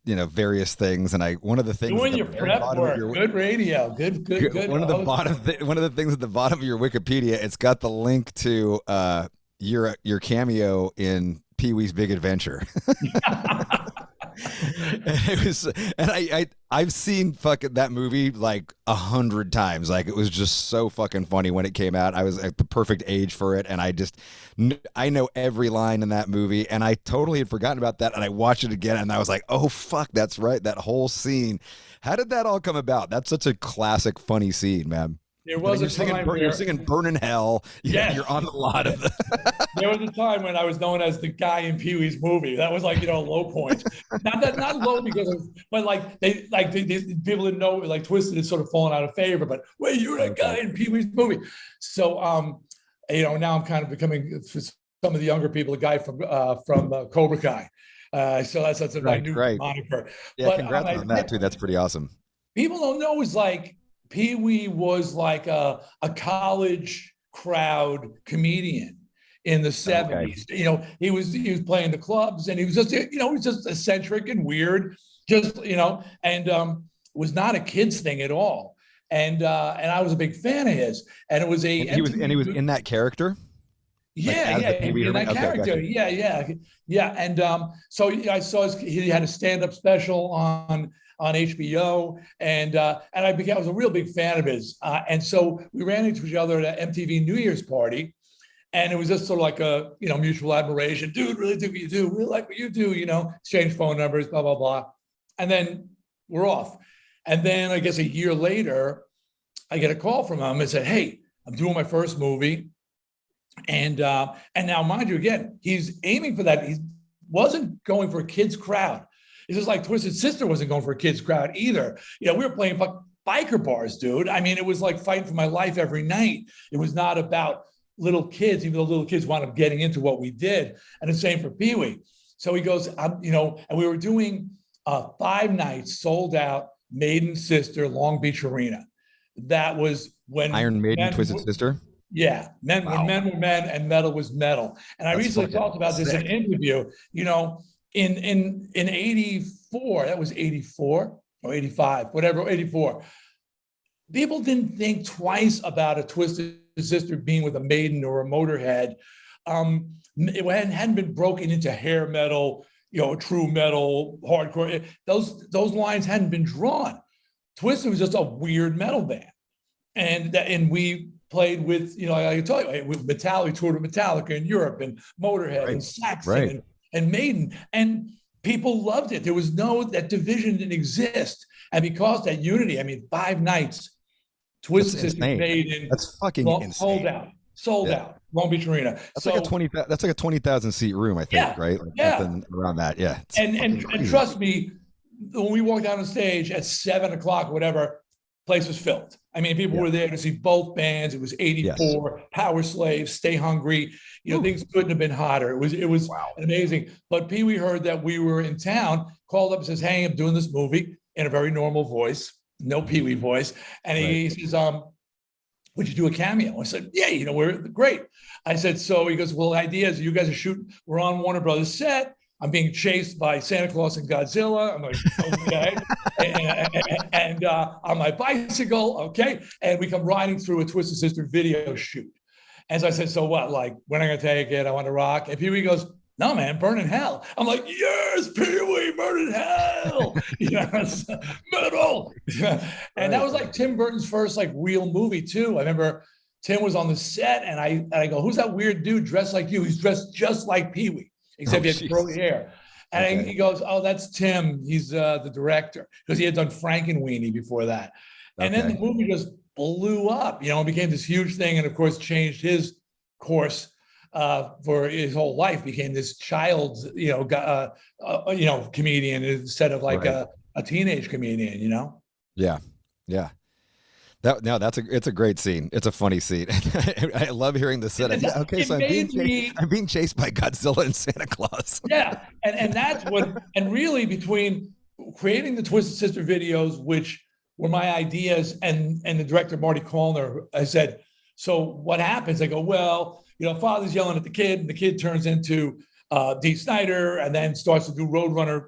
[SPEAKER 1] various things. And one of the things
[SPEAKER 3] Doing
[SPEAKER 1] at
[SPEAKER 3] your
[SPEAKER 1] the very
[SPEAKER 3] prep
[SPEAKER 1] bottom
[SPEAKER 3] work,
[SPEAKER 1] of your
[SPEAKER 3] good radio, good.
[SPEAKER 1] one of the one of the things at the bottom of your Wikipedia, it's got the link to your cameo in Pee-wee's Big Adventure. I've seen fucking that movie like 100 times. Like, it was just so fucking funny when it came out. I was at the perfect age for it, and I know every line in that movie, and I totally had forgotten about that. And I watched it again, and I was like, oh fuck, that's right, that whole scene. How did that all come about? That's such a classic, funny scene, man.
[SPEAKER 3] There was
[SPEAKER 1] you're singing "Burn in Hell."
[SPEAKER 3] Yes.
[SPEAKER 1] You're on a lot of the.
[SPEAKER 3] There was a time when I was known as the guy in Pee-wee's movie. That was like, a low point. Not low but like these people didn't know, like Twisted had sort of fallen out of favor. But wait, you're that guy in Pee-wee's movie. So now I'm kind of becoming, for some of the younger people, a guy from Cobra Kai. So that's my new moniker.
[SPEAKER 1] Yeah, but, congrats on that too. That's pretty awesome.
[SPEAKER 3] People don't know is like Pee-wee was like a college crowd comedian in the 70s. Okay. He was playing the clubs, and he was just, he was just eccentric and weird, just, and was not a kid's thing at all. And I was a big fan of his. And it was
[SPEAKER 1] he was in that character.
[SPEAKER 3] Yeah, in that character. Okay, yeah. And so I saw he had a stand-up special on HBO, and I was a real big fan of his. And so we ran into each other at an MTV New Year's party, and it was just sort of like a mutual admiration. Dude, really dig what you do. Really like what you do. Exchange phone numbers, blah blah blah, and then we're off. And then I guess a year later, I get a call from him and said, "Hey, I'm doing my first movie." And now, mind you, again, he's aiming for that. He wasn't going for a kid's crowd. It's just like Twisted Sister wasn't going for a kid's crowd either. We were playing biker bars, dude. I mean, it was like fighting for my life every night. It was not about little kids, even though little kids wound up getting into what we did. And the same for Pee-wee. So he goes, and we were doing 5 nights, sold out, Maiden Sister, Long Beach Arena. That was when
[SPEAKER 1] Iron Maiden, Twisted Sister.
[SPEAKER 3] Yeah, when men were men and metal was metal. And I recently talked about this in an interview. In 84, that was 84 or 85, whatever, 84. People didn't think twice about a Twisted Sister being with a Maiden or a Motorhead. It hadn't been broken into hair metal, true metal, hardcore. Those lines hadn't been drawn. Twisted was just a weird metal band, and we played with, I can tell you, with Metallica, we toured with Metallica in Europe, and Motorhead, and Saxon, and Maiden, and people loved it. There was that division didn't exist, and because that unity, 5 nights, Twisted Sister, Maiden,
[SPEAKER 1] that's fucking insane.
[SPEAKER 3] Sold out, Long Beach Arena.
[SPEAKER 1] That's like a 20,000 seat room, I think, right? Around that, yeah.
[SPEAKER 3] And trust me, when we walked down the stage at 7 o'clock, whatever, place was filled. People were there to see both bands. It was 84, yes. Power Slave, Stay Hungry. Things couldn't have been hotter. It was amazing. But Pee-wee heard that we were in town, called up and says, "Hey, I'm doing this movie," in a very normal voice, no Pee-wee voice. And he says, "Would you do a cameo?" I said, "Yeah, we're great." I said, so he goes, "Well, the idea is you guys are shooting, we're on Warner Brothers set. I'm being chased by Santa Claus and Godzilla." I'm like, okay. and on my bicycle, okay. And we come riding through a Twisted Sister video shoot. As I said, "So what? Like, we're not gonna take it. I want to rock." And Pee-wee goes, "No, man, Burn in Hell." I'm like, "Yes, Pee-wee, Burn in Hell." Yes, metal. And that was like Tim Burton's first real movie too. I remember Tim was on the set, and I go, "Who's that weird dude dressed like you?" He's dressed just like Pee-wee, except he had curly hair. And he goes, "Oh, that's Tim. He's the director," because he had done Frankenweenie before that. And then the movie just blew up, and became this huge thing, and of course changed his course for his whole life. Became this child's, comedian instead of a teenage comedian.
[SPEAKER 1] Yeah. It's a great scene. It's a funny scene. I love hearing the setup. Yeah, okay, so I'm being chased by Godzilla and Santa Claus.
[SPEAKER 3] Yeah, and that's what. And really, between creating the Twisted Sister videos, which were my ideas, and the director Marty Callner, I said, "So what happens?" I go, "Well, father's yelling at the kid, and the kid turns into Dee Snider, and then starts to do Roadrunner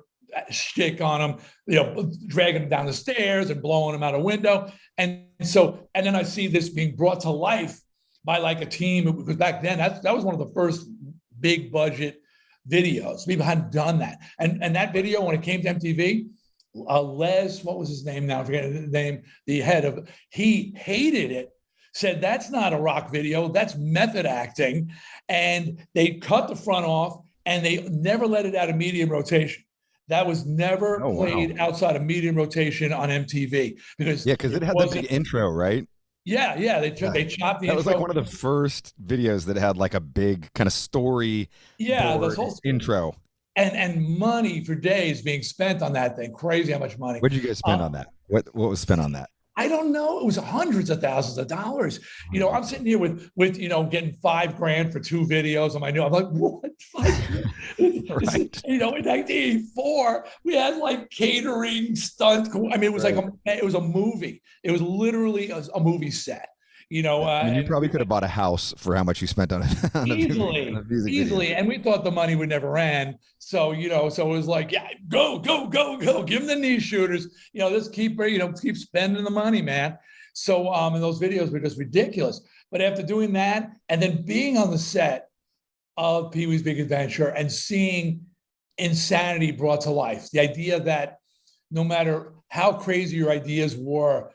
[SPEAKER 3] shtick on them, you know, dragging them down the stairs and blowing them out a window. And then I see this being brought to life by like a team, because back then that was one of the first big budget videos. People hadn't done that. And that video, when it came to MTV, Les, what was his name now? I forget the name, the head of, he hated it, said that's not a rock video, that's method acting. And they cut the front off and they never let it out of medium rotation. That was never played outside of medium rotation on MTV because
[SPEAKER 1] it had the big intro, right?
[SPEAKER 3] Yeah, they chopped the intro.
[SPEAKER 1] That was like one of the first videos that had like a big kind of story.
[SPEAKER 3] Yeah, this whole
[SPEAKER 1] intro.
[SPEAKER 3] And money for days being spent on that thing. Crazy how much money.
[SPEAKER 1] What did you guys spend on that? What was spent on that?
[SPEAKER 3] I don't know. It was hundreds of thousands of dollars. You know, I'm sitting here with you know, getting $5,000 for 2 videos on my new. I'm like, what? Right. You know, in 1984, we had like catering stunts. I mean, it was like it was a movie. It was literally a movie set. You know,
[SPEAKER 1] I mean, you probably could have bought a house for how much you spent on it.
[SPEAKER 3] Easily. And we thought the money would never end. So, you know, so it was like, yeah, go. Give them the knee shooters. You know, just keep spending the money, man. So, and those videos were just ridiculous. But after doing that, and then being on the set of Pee-wee's Big Adventure and seeing insanity brought to life, the idea that no matter how crazy your ideas were,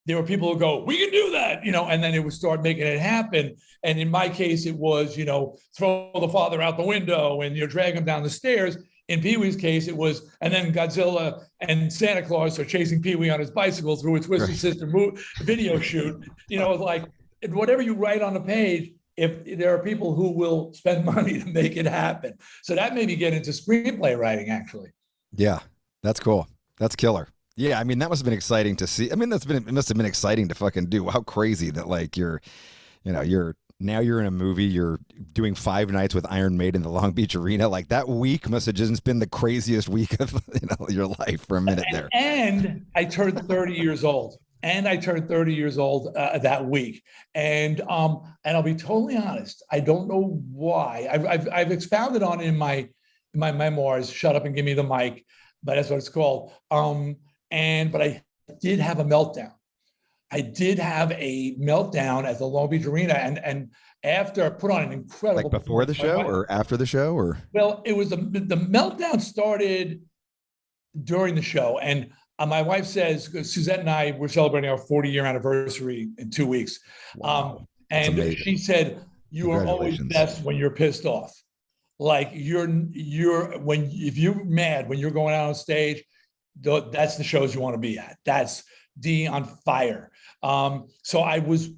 [SPEAKER 3] there were people who go, we can do that, you know, and then it would start making it happen. And in my case, it was, you know, throw the father out the window and you drag him down the stairs. In Pee-wee's case, it was, and then Godzilla and Santa Claus are chasing Pee-wee on his bicycle through a Twisted Sister video shoot. You know, like whatever you write on a page, if there are people who will spend money to make it happen. So that made me get into screenplay writing, actually.
[SPEAKER 1] Yeah, that's cool. That's killer. Yeah, I mean, that must have been exciting to see. I mean, it must have been exciting to fucking do. How crazy that, like, you're in a movie, you're doing 5 nights with Iron Maiden in the Long Beach Arena. Like, that week must have just been the craziest week of your life for a minute there.
[SPEAKER 3] And I turned 30 years old. That week. And I'll be totally honest, I don't know why. I've expounded on it in my memoirs, Shut Up and Give Me the Mic, but that's what it's called. But I did have a meltdown. I did have a meltdown at the Long Beach Arena, and after I put on an incredible.
[SPEAKER 1] Like before the show or after the show, or?
[SPEAKER 3] Well, it was the meltdown started during the show, and my wife says, Suzette and I were celebrating our 40-year anniversary in 2 weeks.
[SPEAKER 1] Wow.
[SPEAKER 3] And she said, "You are always best when you're pissed off. Like if you're mad when you're going out on stage." That's the shows you want to be at. That's Dee on fire. So I was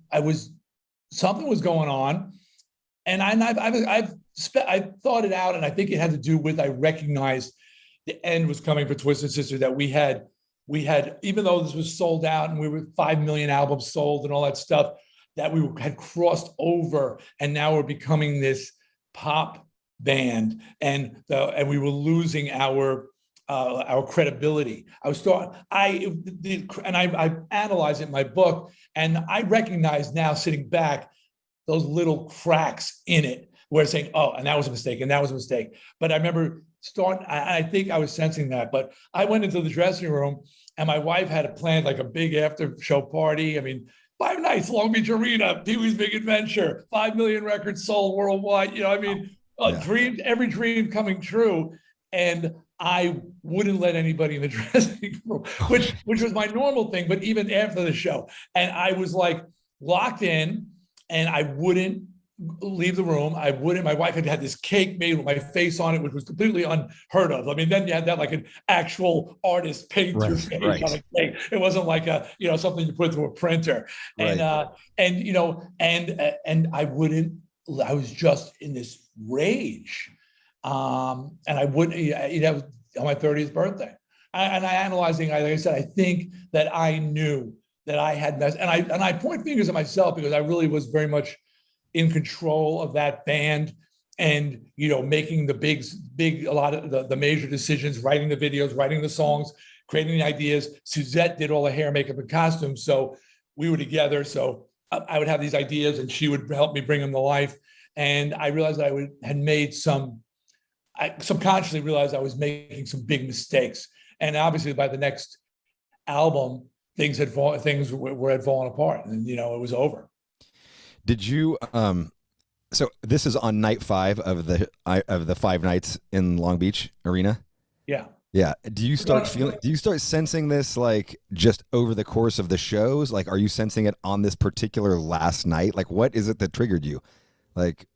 [SPEAKER 3] something was going on, and I've thought it out, and I think it had to do with, I recognized the end was coming for Twisted Sister, that we had, even though this was sold out and we were 5 million albums sold and all that stuff, that we had crossed over, and now we're becoming this pop band, and we were losing our credibility. I analyze it in my book, and I recognize now, sitting back, those little cracks in it where it's saying, oh, and that was a mistake, and that was a mistake. But I remember I think I was sensing that, but I went into the dressing room, and my wife had planned like a big after show party. I mean, 5 nights, Long Beach Arena, Pee-wee's Big Adventure, 5 million records sold worldwide. You know, I mean, dreams, every dream coming true. And I wouldn't let anybody in the dressing room, which was my normal thing, but even after the show. And I was like locked in, and I wouldn't leave the room. My wife had this cake made with my face on it, which was completely unheard of. I mean, then you had that like an actual artist paint your face on a cake. It wasn't like something you put through a printer. And I was just in this rage. And I wouldn't, on my 30th birthday. And I analyzing, like I said, I think that I knew that I had messed, and I point fingers at myself, because I really was very much in control of that band, and, you know, making the a lot of the major decisions, writing the videos, writing the songs, creating the ideas. Suzette did all the hair, makeup, and costumes. So we were together. So I would have these ideas, and she would help me bring them to life. And I realized that had made some I subconsciously realized I was making some big mistakes. And obviously by the next album, things had fallen apart, and it was over.
[SPEAKER 1] Did you so this is on night 5 of the 5 nights in Long Beach Arena?
[SPEAKER 3] Yeah.
[SPEAKER 1] Yeah. Do you start sensing this like just over the course of the shows? Like, are you sensing it on this particular last night? Like, what is it that triggered you? Like,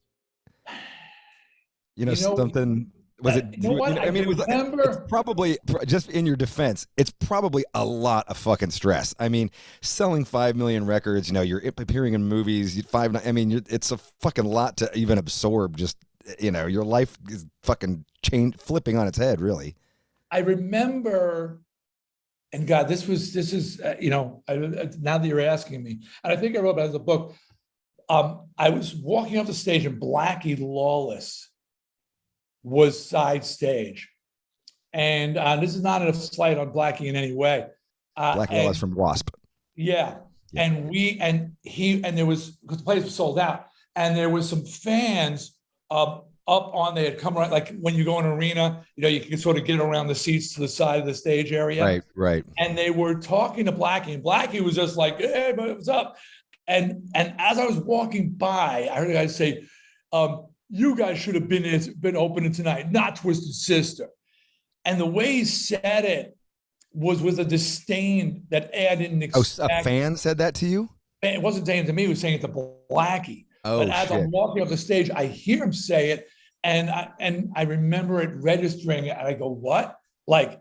[SPEAKER 1] something was it?
[SPEAKER 3] You know what?
[SPEAKER 1] I mean, it's probably, just in your defense, it's probably a lot of fucking stress. I mean, selling 5 million records, you're appearing in movies, it's a fucking lot to even absorb. Just, your life is fucking flipping on its head, really.
[SPEAKER 3] I remember, and God, this is now that you're asking me, and I think I wrote about it as a book. I was walking off the stage, and Blackie Lawless was side stage, and this is not a slight on Blackie in any way.
[SPEAKER 1] Blackie Lawless from Wasp.
[SPEAKER 3] Yeah, and there was, because the place was sold out, and there was some fans up on, they had come around, like when you go in an arena, you can sort of get around the seats to the side of the stage area.
[SPEAKER 1] Right.
[SPEAKER 3] And they were talking to Blackie, and Blackie was just like, "Hey, what's up?" And as I was walking by, I heard a guy say, "You guys should have been opening tonight, not Twisted Sister." And the way he said it was with a disdain that I didn't expect.
[SPEAKER 1] Oh, a fan said that to you?
[SPEAKER 3] It wasn't saying it to me, he was saying it to Blackie.
[SPEAKER 1] Oh,
[SPEAKER 3] but as
[SPEAKER 1] shit.
[SPEAKER 3] I'm walking up the stage, I hear him say it, and I remember it registering, and I go, "What?" Like,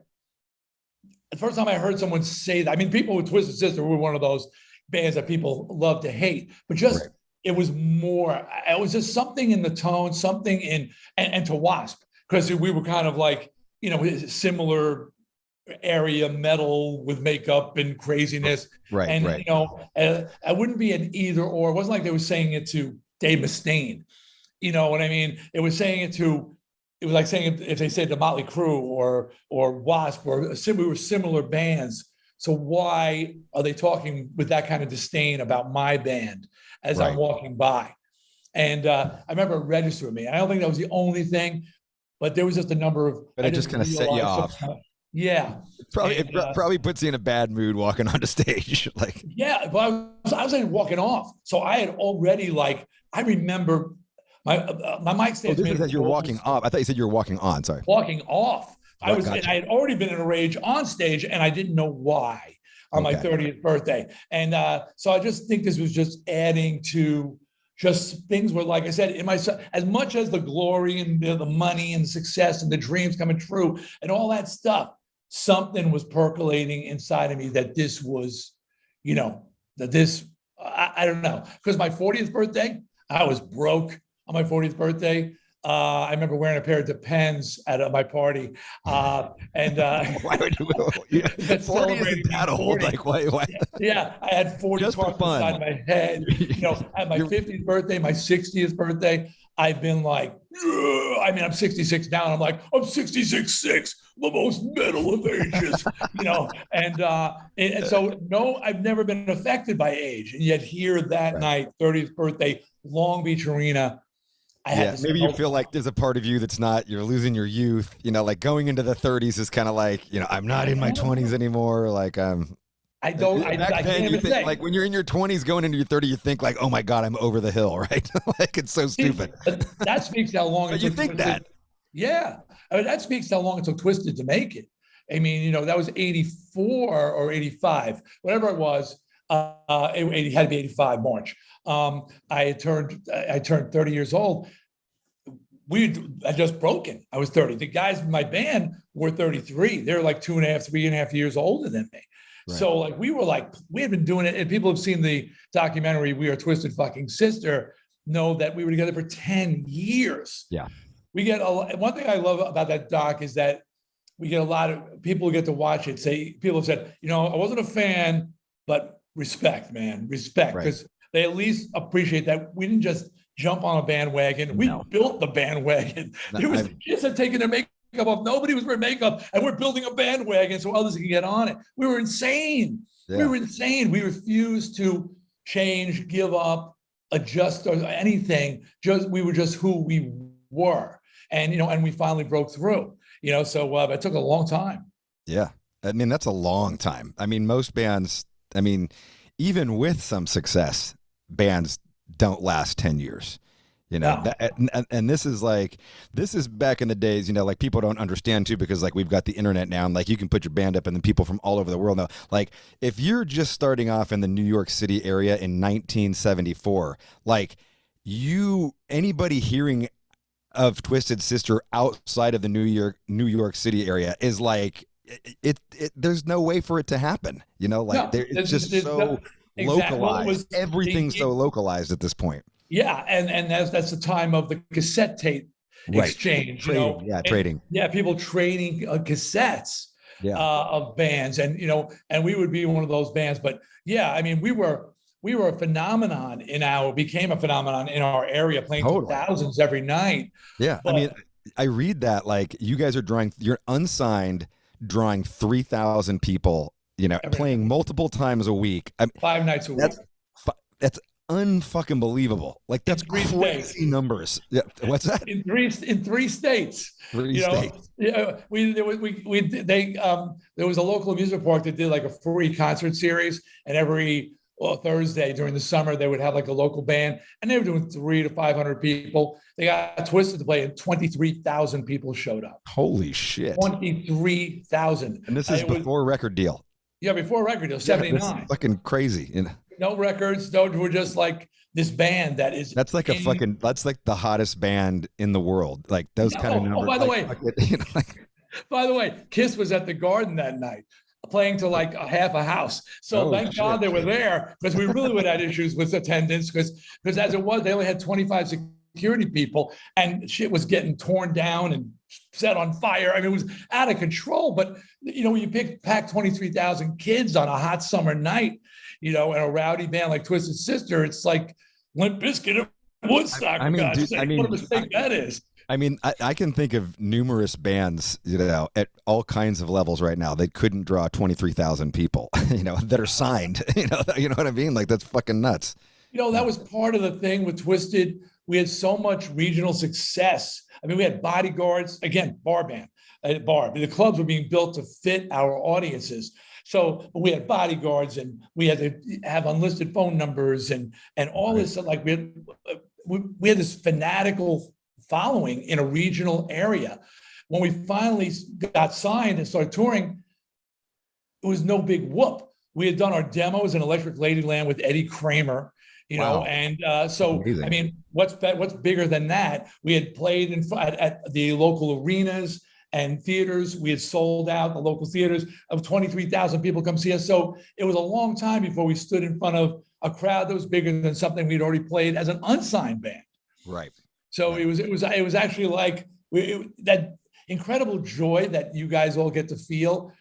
[SPEAKER 3] the first time I heard someone say that, I mean, people with Twisted Sister were one of those bands that people love to hate, but just, it was more, it was just something in the tone, something in, and to Wasp, because we were kind of like, similar area, metal with makeup and craziness.
[SPEAKER 1] Right.
[SPEAKER 3] I wouldn't be an either or. It wasn't like they were saying it to Dave Mustaine. You know what I mean? It was like saying if they said to Motley Crue or Wasp, or we were similar bands. So why are they talking with that kind of disdain about my band as I'm walking by? And I remember it registered with me. I don't think that was the only thing, but there was just a number of.
[SPEAKER 1] But it just kind of set you off.
[SPEAKER 3] Yeah.
[SPEAKER 1] It probably puts you in a bad mood walking onto stage. Like,
[SPEAKER 3] yeah, but I was like walking off. So I had already, like, I remember my mic stand.
[SPEAKER 1] Oh, this is that you're walking off. I thought you said you were walking on. Sorry.
[SPEAKER 3] Walking off.
[SPEAKER 1] Gotcha.
[SPEAKER 3] And I had already been in a rage on stage, and I didn't know why on my 30th birthday. And so I just think this was just adding to just things where, like I said, as much as the glory and the money and success and the dreams coming true and all that stuff, something was percolating inside of me that this was, I don't know. Because my 40th birthday, I was broke on my 40th birthday. I remember wearing a pair of Depends at my party.
[SPEAKER 1] Why would you? 40 isn't that old. Like, why?
[SPEAKER 3] Yeah, I had 40
[SPEAKER 1] just for fun
[SPEAKER 3] inside my head. At my 50th birthday, my 60th birthday, I've been like, I'm 66 now, and I'm like, I'm 66'6", the most metal of ages, and so no, I've never been affected by age, and yet here that night, 30th birthday, Long Beach Arena.
[SPEAKER 1] Maybe you feel like there's a part of you that's not, you're losing your youth, like going into the 30s is kind of like, I'm not in my 20s anymore. Like,
[SPEAKER 3] I can't even think,
[SPEAKER 1] like when you're in your 20s going into your 30s, you think like, oh my God, I'm over the hill, right? Like, it's so stupid.
[SPEAKER 3] That speaks to how long
[SPEAKER 1] but you think that.
[SPEAKER 3] Yeah. That speaks to how long it took Twisted to make it. I mean, that was 84 or 85, whatever it was. It had to be 85 March. I turned 30 years old. I just broken. I was 30. The guys in my band were 33. They're like 3.5 years older than me. Right. So like we had been doing it, and people have seen the documentary "We Are Twisted Fucking Sister," know that we were together for 10 years.
[SPEAKER 1] Yeah.
[SPEAKER 3] We get one thing I love about that doc is that we get a lot of people who get to watch it say, people have said, I wasn't a fan, but respect, man, respect, because they at least appreciate that we didn't just jump on a bandwagon. We built the bandwagon. There was kids had taken their makeup off. Nobody was wearing makeup, and we're building a bandwagon so others can get on it. We were insane. Yeah. We were insane. We refused to change, give up, adjust, or anything. We were just who we were. and and we finally broke through. So it took a long time.
[SPEAKER 1] Yeah. I mean, that's a long time. I mean, most bands, I mean, even with some success, bands don't last 10 years.
[SPEAKER 3] No.
[SPEAKER 1] And this is back in the days, like people don't understand too, because like we've got the internet now, and like you can put your band up and then people from all over the world know. Like if you're just starting off in the New York City area in 1974, like anybody hearing of Twisted Sister outside of the New York City area is like, there's no way for it to happen. It's just so localized. Everything's so localized at this point.
[SPEAKER 3] Yeah, and that's the time of the cassette tape exchange.
[SPEAKER 1] Trading.
[SPEAKER 3] Yeah, people trading cassettes of bands, and we would be one of those bands. But yeah, I mean, we were a phenomenon became a phenomenon in our area, playing to thousands every night.
[SPEAKER 1] Yeah, but, I mean, I read that like you guys are you're unsigned, drawing 3,000 people. Playing multiple times a week.
[SPEAKER 3] 5 nights a week.
[SPEAKER 1] That's unfucking believable. Like that's crazy numbers. Yeah, what's that?
[SPEAKER 3] In three states.
[SPEAKER 1] States.
[SPEAKER 3] Yeah, there was a local amusement park that did like a free concert series, and every Thursday during the summer they would have like a local band, and they were doing 300 to 500 people. They got Twisted to play, and 23,000 people showed up.
[SPEAKER 1] Holy shit!
[SPEAKER 3] 23,000.
[SPEAKER 1] And this is before record deal.
[SPEAKER 3] Yeah, before record deal, 79.
[SPEAKER 1] Fucking crazy.
[SPEAKER 3] No records. We're just like this band that is.
[SPEAKER 1] That's like that's like the hottest band in the world. Like those kind of numbers.
[SPEAKER 3] Oh, by the way, Kiss was at the Garden that night, playing to like a half a house. So thank God they were there, because we really would have had issues with attendance, because as it was, they only had 25 security people, and shit was getting torn down and set on fire. I mean, it was out of control. But when you pack 23,000 kids on a hot summer night, and a rowdy band like Twisted Sister, it's like Limp Bizkit and Woodstock. What a mistake that is.
[SPEAKER 1] I mean, I can think of numerous bands, at all kinds of levels right now that couldn't draw 23,000 people, that are signed. You know what I mean? Like that's fucking nuts.
[SPEAKER 3] That was part of the thing with Twisted. We had so much regional success. I mean, we had bodyguards, again, bar band, the clubs were being built to fit our audiences. So we had bodyguards, and we had to have unlisted phone numbers and all this. Like we had this fanatical following in a regional area. When we finally got signed and started touring, it was no big whoop. We had done our demos in Electric Ladyland with Eddie Kramer, and so amazing. I mean, what's bigger than that? We had played at the local arenas and theaters. We had sold out the local theaters of 23,000 people come see us. So it was a long time before we stood in front of a crowd that was bigger than something we'd already played as an unsigned band.
[SPEAKER 1] Right.
[SPEAKER 3] So it was actually like that incredible joy that you guys all get to feel.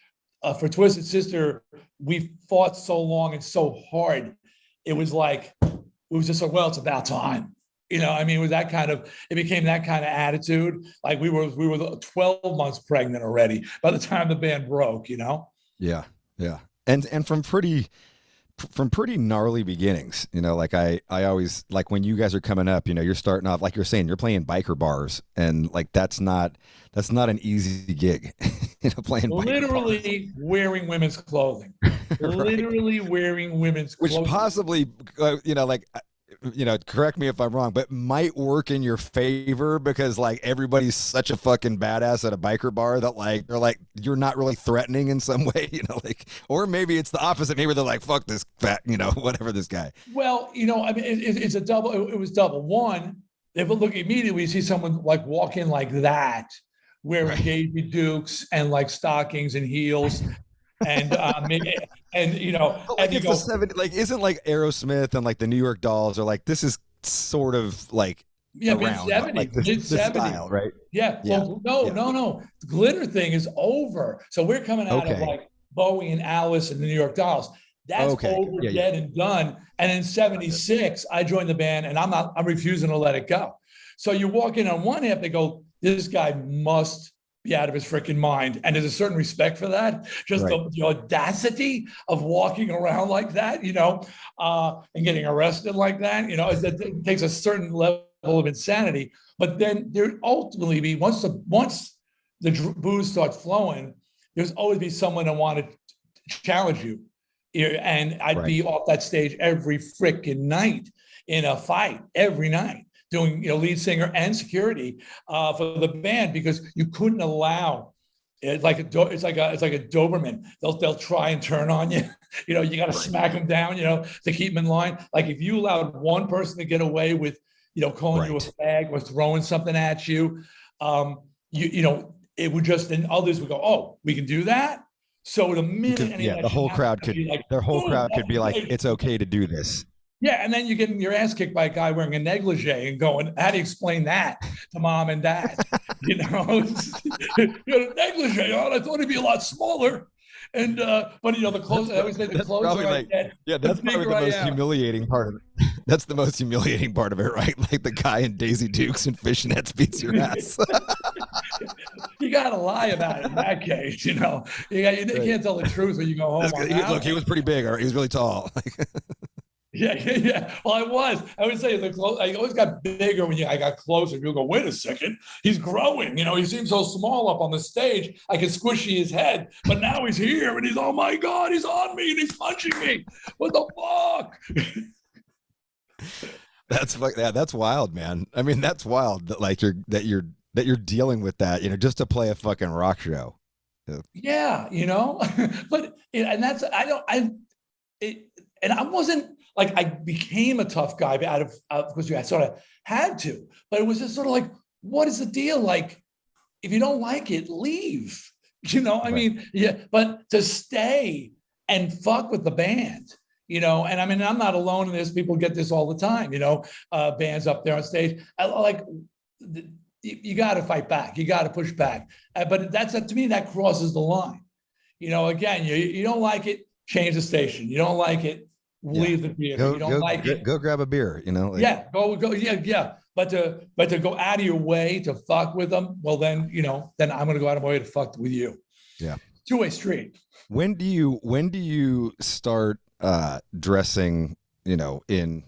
[SPEAKER 3] For Twisted Sister, we fought so long and so hard. It was just like, well, it's about time. I mean, it became that kind of attitude. Like we were 12 months pregnant already by the time the band broke,
[SPEAKER 1] Yeah. Yeah. And from pretty gnarly beginnings, like I always like when you guys are coming up, you're starting off, like you're saying, you're playing biker bars, and like, that's not an easy gig, playing
[SPEAKER 3] literally
[SPEAKER 1] bars.
[SPEAKER 3] Wearing women's clothing,
[SPEAKER 1] Right.
[SPEAKER 3] Literally wearing women's clothing,
[SPEAKER 1] which possibly, correct me if I'm wrong, but might work in your favor, because like everybody's such a fucking badass at a biker bar that like they're like, you're not really threatening in some way, or maybe it's the opposite. Maybe they're like, fuck this fat, whatever this guy.
[SPEAKER 3] Well, I mean, it's a double. It was double. One, if you look immediately, you see someone like walk in like that, wearing Davy Dukes and like stockings and heels. And and
[SPEAKER 1] like it's the 70s, like isn't like Aerosmith and like the New York Dolls are like, this is sort of like around
[SPEAKER 3] mid-70s,
[SPEAKER 1] style, right?
[SPEAKER 3] Yeah. Well, no. The glitter thing is over. So we're coming out of like Bowie and Alice and the New York Dolls. That's over, dead and done. And in '76, I joined the band, and I'm refusing to let it go. So you walk in on one half, they go, this guy must be out of his freaking mind. And there's a certain respect for that. Just the audacity of walking around like that, and getting arrested like that, it takes a certain level of insanity. But then there ultimately be once the booze starts flowing, there's always be someone that want to challenge you. And I'd be off that stage every freaking night in a fight every night, doing lead singer and security for the band, because you couldn't allow it's like a Doberman. They'll try and turn on you. You got to smack them down. To keep them in line. Like if you allowed one person to get away with calling you a fag or throwing something at you, it would just, then others would go, oh, we can do that. So the minute
[SPEAKER 1] the whole crowd could be like, it's okay to do this.
[SPEAKER 3] Yeah, and then you're getting your ass kicked by a guy wearing a negligee and going, how do you explain that to mom and dad? You got a negligee on. I thought it'd be a lot smaller. And but the clothes. I always say the clothes are like that.
[SPEAKER 1] Yeah, that's probably the most humiliating part of it. That's the most humiliating part of it, right? Like the guy in Daisy Dukes and fishnets beats your ass.
[SPEAKER 3] You gotta lie about it in that case. You can't tell the truth when you go home.
[SPEAKER 1] Look, he was pretty big. He was really tall.
[SPEAKER 3] Yeah. Well, I would say the clothes. I always got bigger when I got closer. People go, wait a second, he's growing. He seems so small up on the stage. I can squishy his head, but now he's here and he's, oh my God, he's on me and he's punching me. What the fuck?
[SPEAKER 1] That's wild, man. I mean, that's wild that you're dealing with that. Just to play a fucking rock show.
[SPEAKER 3] Yeah, but and that's and I wasn't. Like I became a tough guy because I sort of had to, but it was just sort of like, what is the deal? Like, if you don't like it, leave. I mean, yeah. But to stay and fuck with the band, and I mean, I'm not alone in this. People get this all the time. Bands up there on stage, you got to fight back. You got to push back. But to me, that crosses the line. Again, you don't like it, change the station. You don't like it. Leave the theater. You don't like it.
[SPEAKER 1] Go grab a beer. Go.
[SPEAKER 3] Yeah. But to go out of your way to fuck with them, well, then I'm gonna go out of my way to fuck with you.
[SPEAKER 1] Yeah.
[SPEAKER 3] Two-way street.
[SPEAKER 1] When do you start dressing? In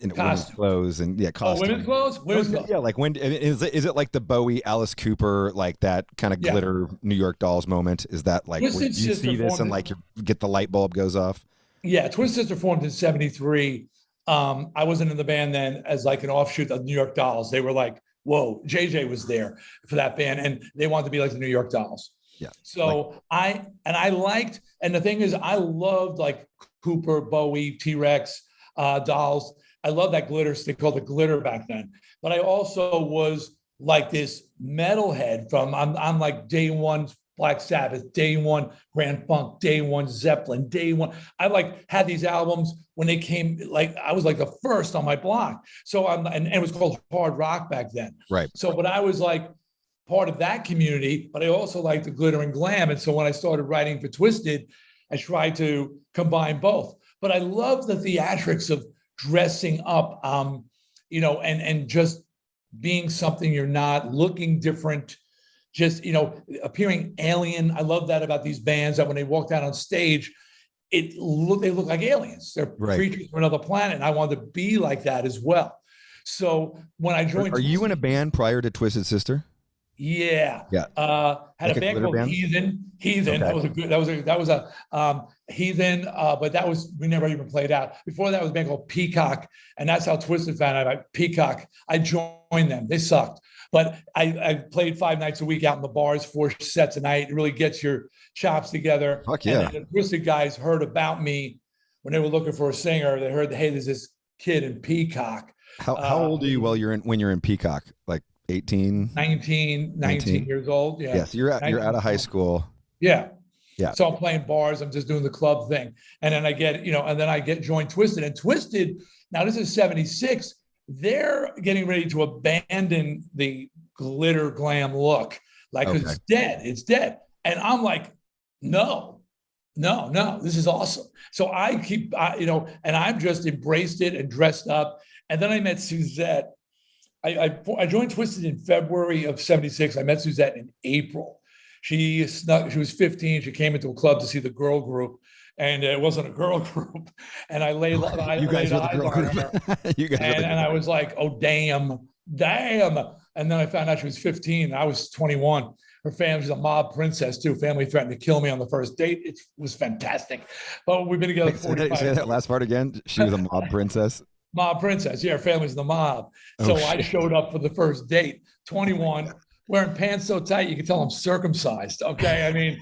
[SPEAKER 1] women's clothes and costumes.
[SPEAKER 3] Women's clothes.
[SPEAKER 1] Yeah, like when is it like the Bowie, Alice Cooper, like that kind of glitter New York Dolls moment? Is that like when you see this and like you get the light bulb goes off?
[SPEAKER 3] Yeah, Twisted Sister formed in '73. I wasn't in the band then as like an offshoot of New York Dolls. They were like, whoa, JJ was there for that band and they wanted to be like the New York Dolls.
[SPEAKER 1] Yeah.
[SPEAKER 3] So I liked, and the thing is, I loved like Cooper, Bowie, T-Rex, Dolls. I love that glitter. They called it glitter back then. But I also was like this metalhead from, I'm like day one Black Sabbath, day one Grand Funk, day one Zeppelin, day one. I had these albums when they came, I was like the first on my block. So and it was called hard rock back then.
[SPEAKER 1] Right.
[SPEAKER 3] So, but I was like part of that community, but I also liked the glitter and glam. And so when I started writing for Twisted, I tried to combine both. But I love the theatrics of dressing up, and just being something you're not, looking different. Just, appearing alien. I love that about these bands, that when they walked out on stage, they look like aliens. They're creatures from another planet. And I wanted to be like that as well. So when I joined,
[SPEAKER 1] are you in a band prior to Twisted Sister?
[SPEAKER 3] Yeah. Had a band called Heathen. Okay. That was a Heathen, but we never even played out. Before that was a band called Peacock, and that's how Twisted found out about Peacock. I joined them. They sucked. But I played 5 nights a week out in the bars, 4 sets a night. It really gets your chops together.
[SPEAKER 1] Fuck yeah.
[SPEAKER 3] And the Twisted guys heard about me when they were looking for a singer. They heard, hey, there's this kid in Peacock.
[SPEAKER 1] How old are you when you're in Peacock? Like 18?
[SPEAKER 3] 19 years old. Yeah.
[SPEAKER 1] Yes, you're out of high school.
[SPEAKER 3] Yeah.
[SPEAKER 1] Yeah.
[SPEAKER 3] So I'm playing bars. I'm just doing the club thing. And then I get joined Twisted. And Twisted, now this is 76. They're getting ready to abandon the glitter glam look. It's dead. It's dead. And I'm like, no, this is awesome. So I keep, and I've just embraced it and dressed up. And then I met Suzette. I joined Twisted in February of 76. I met Suzette in April. She was 15. She came into a club to see the girl group, and it wasn't a girl group. And I laid
[SPEAKER 1] You guys were the girl group. You guys
[SPEAKER 3] and I was like, oh, damn. And then I found out she was 15. I was 21. Her family's a mob princess too. Family threatened to kill me on the first date. It was fantastic. But we've been together 45
[SPEAKER 1] Say that last part again. She was a mob princess.
[SPEAKER 3] Mob princess. Yeah, her family's the mob. So I showed up for the first date, 21, wearing pants so tight you could tell I'm circumcised. Okay, I mean,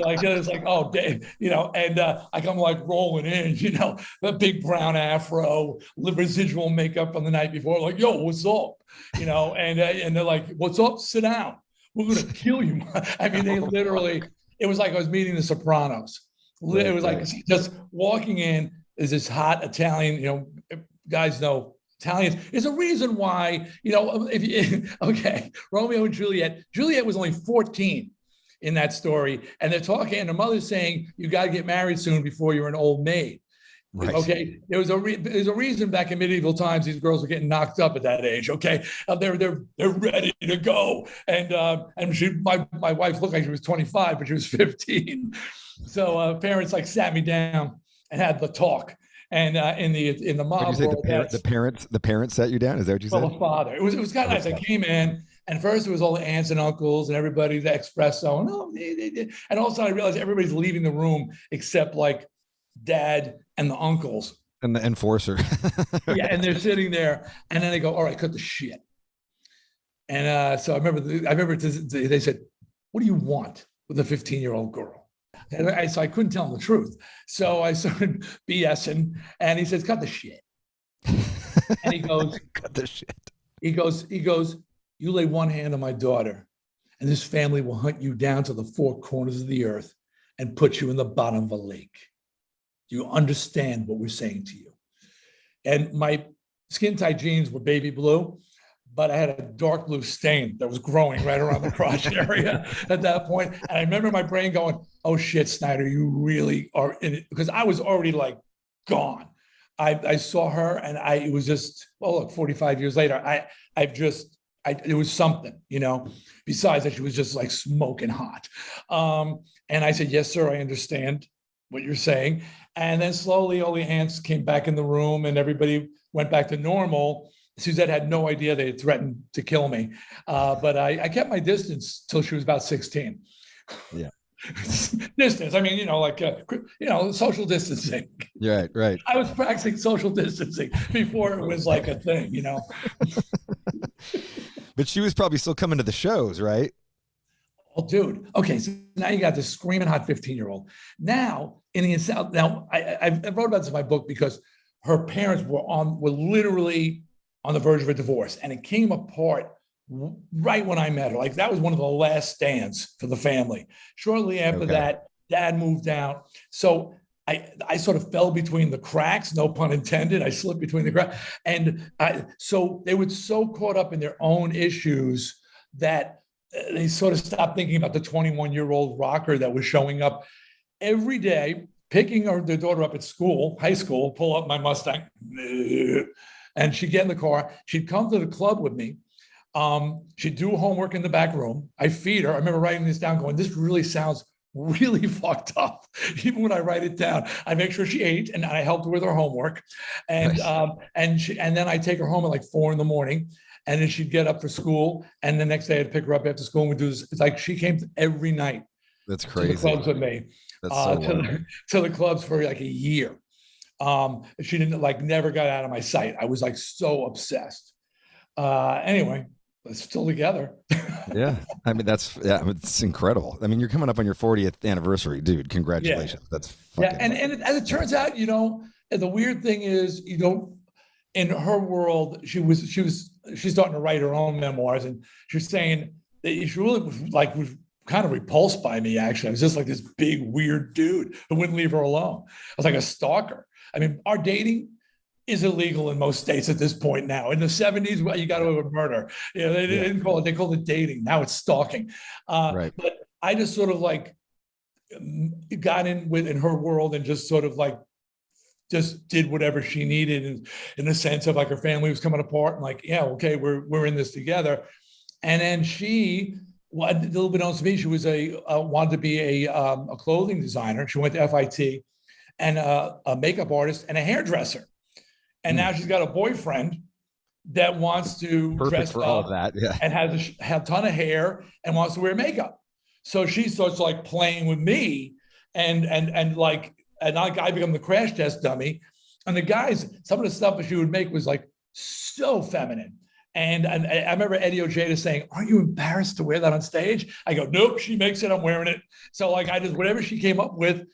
[SPEAKER 3] like it's like, oh, you know, and I come like rolling in, you know, the big brown afro, residual makeup from the night before, like, yo, what's up, you know, and they're like, what's up? Sit down. We're gonna kill you. I mean, they literally. It was like I was meeting the Sopranos. It was like just walking in. Is this hot Italian? You know, guys know Italians. There's a reason why, you know, Romeo and Juliet. Juliet was only 14 in that story, and they're talking, and her mother's saying, you got to get married soon before you're an old maid. Right. Okay, there's a reason back in medieval times these girls were getting knocked up at that age. Okay, they're ready to go, and my wife looked like she was 25, but she was 15. So parents like sat me down and had the talk. And in the mob world,
[SPEAKER 1] the parents sat you down. Is that what you said?
[SPEAKER 3] Well, the father. It was kind of nice. I came in, and first it was all the aunts and uncles and everybody, the espresso, and all of a sudden I realized everybody's leaving the room except like Dad and the uncles
[SPEAKER 1] and the enforcer.
[SPEAKER 3] Yeah, and they're sitting there, and then they go, "All right, cut the shit." And so I remember they said, "What do you want with a 15-year-old girl?" And I couldn't tell him the truth. So I started BSing, and he says, "Cut the shit." And he goes,
[SPEAKER 1] "Cut the shit."
[SPEAKER 3] He goes, "You lay one hand on my daughter, and this family will hunt you down to the four corners of the earth and put you in the bottom of a lake. Do you understand what we're saying to you?" And my skin tight jeans were baby blue, but I had a dark blue stain that was growing right around the crotch area at that point. And I remember my brain going, "Oh shit, Snider, you really are in it," because I was already like gone. I saw her, and it was just, well, look, 45 years later, it was something, you know, besides that she was just like smoking hot. And I said, "Yes, sir, I understand what you're saying." And then slowly all the aunts came back in the room and everybody went back to normal. Suzette had no idea they had threatened to kill me. But I kept my distance till she was about 16.
[SPEAKER 1] Yeah.
[SPEAKER 3] Distance. I mean, you know, like, social distancing.
[SPEAKER 1] Right.
[SPEAKER 3] I was practicing social distancing before it was like a thing, you know.
[SPEAKER 1] But she was probably still coming to the shows, right?
[SPEAKER 3] Oh, dude. Okay, so now you got this screaming hot 15-year-old. Now, I wrote about this in my book because her parents were literally on the verge of a divorce, and it came apart right when I met her. Like, that was one of the last stands for the family. Shortly after that, Dad moved out. So I sort of fell between the cracks, no pun intended. I slipped between the cracks. And so they were so caught up in their own issues that they sort of stopped thinking about the 21-year-old rocker that was showing up every day, picking their daughter up at school, high school, pull up my Mustang, and she'd get in the car. She'd come to the club with me. She'd do homework in the back room. I feed her. I remember writing this down going, this really sounds really fucked up. Even when I write it down, I make sure she ate, and I helped her with her homework. And nice. And then I take her home at like 4 a.m. And then she'd get up for school. And the next day I'd pick her up after school and we'd do this. It's like she came every night.
[SPEAKER 1] That's crazy.
[SPEAKER 3] To the clubs with me.
[SPEAKER 1] That's so
[SPEAKER 3] to the clubs for like a year. She didn't never got out of my sight. I was like so obsessed. Anyway, we're still together.
[SPEAKER 1] Yeah. I mean, it's incredible. I mean, you're coming up on your 40th anniversary, dude. Congratulations. Yeah. That's fucking
[SPEAKER 3] and as it turns out, the weird thing is, in her world, she's starting to write her own memoirs, and she's saying that she really was kind of repulsed by me. Actually, I was just like this big weird dude who wouldn't leave her alone. I was like a stalker. I mean, our dating is illegal in most states at this point now. In the 70s, well, you got to have a murder. They didn't call it. They called it dating. Now it's stalking.
[SPEAKER 1] Right.
[SPEAKER 3] But I just sort of got in her world and just sort of just did whatever she needed in the sense of her family was coming apart and okay, we're in this together. And then she well, a little bit known to me, she was wanted to be a clothing designer. She went to FIT, and a makeup artist and a hairdresser. And now she's got a boyfriend that wants to dress
[SPEAKER 1] for
[SPEAKER 3] up
[SPEAKER 1] all of that, yeah.
[SPEAKER 3] and have a ton of hair and wants to wear makeup. So she starts like playing with me, and I become the crash test dummy. And the guys, some of the stuff that she would make was like so feminine. And I remember Eddie Ojeda saying, "Aren't you embarrassed to wear that on stage?" I go, "Nope, she makes it, I'm wearing it." So like I just, whatever she came up with,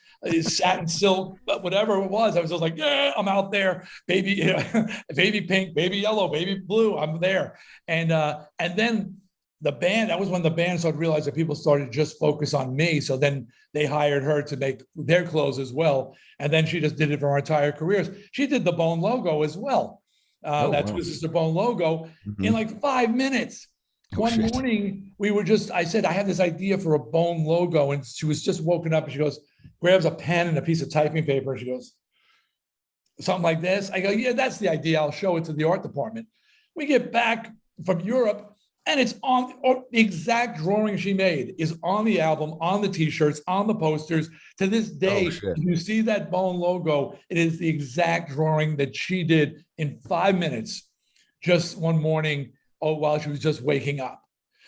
[SPEAKER 3] satin silk, whatever it was, I was just like, yeah, I'm out there, baby, you know, baby pink, baby yellow, baby blue, I'm there. And then the band, that was when the band started to realize that people started to just focus on me. So then they hired her to make their clothes as well. And then she just did it for her entire careers. She did the Bone logo as well. That's Twisted Bone logo in like 5 minutes. One morning, I said, I have this idea for a Bone logo. And she was just woken up and she goes, grabs a pen and a piece of typing paper. And she goes, something like this. I go, yeah, that's the idea. I'll show it to the art department. We get back from Europe and it's on the exact drawing she made is on the album, on the t-shirts, on the posters. To this day, if you see that Bone logo, it is the exact drawing that she did in 5 minutes, just one morning, while she was just waking up.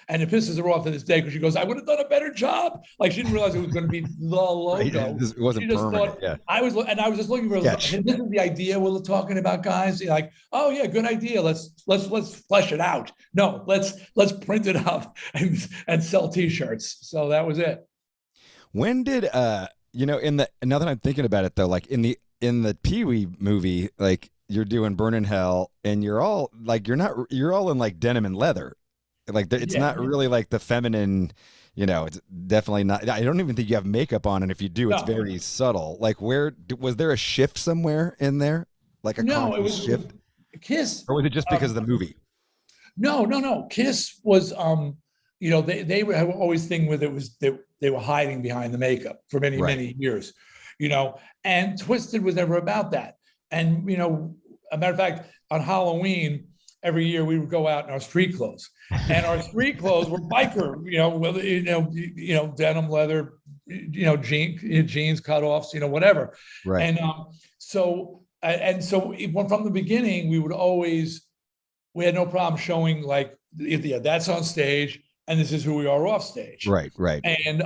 [SPEAKER 3] And it pisses her off to this day because she goes, I would have done a better job. Like she didn't realize it was going to be the logo.
[SPEAKER 1] It wasn't
[SPEAKER 3] she just
[SPEAKER 1] permanent.
[SPEAKER 3] Thought, I was just looking for this is the idea we're talking about, guys. You're like, oh yeah, good idea. Let's flesh it out. No, let's print it up and sell t-shirts. So that was it.
[SPEAKER 1] When did now that I'm thinking about it though, like in the Pee-wee movie, like you're doing Burn in Hell and you're all in like denim and leather. Like it's not really like the feminine, it's definitely not. I don't even think you have makeup on. And if you do, it's very subtle. Like was there a shift somewhere in there? Like a conscious shift?
[SPEAKER 3] Kiss.
[SPEAKER 1] Or was it just because of the movie?
[SPEAKER 3] No. Kiss was, they were always thing with it was they were hiding behind the makeup for many years, and Twisted was never about that. And, a matter of fact, on Halloween, every year we would go out in our street clothes, and our street clothes were biker, denim, leather, jeans, cutoffs, whatever. Right. And so from the beginning, we had no problem showing like, that's on stage and this is who we are off stage.
[SPEAKER 1] Right.
[SPEAKER 3] And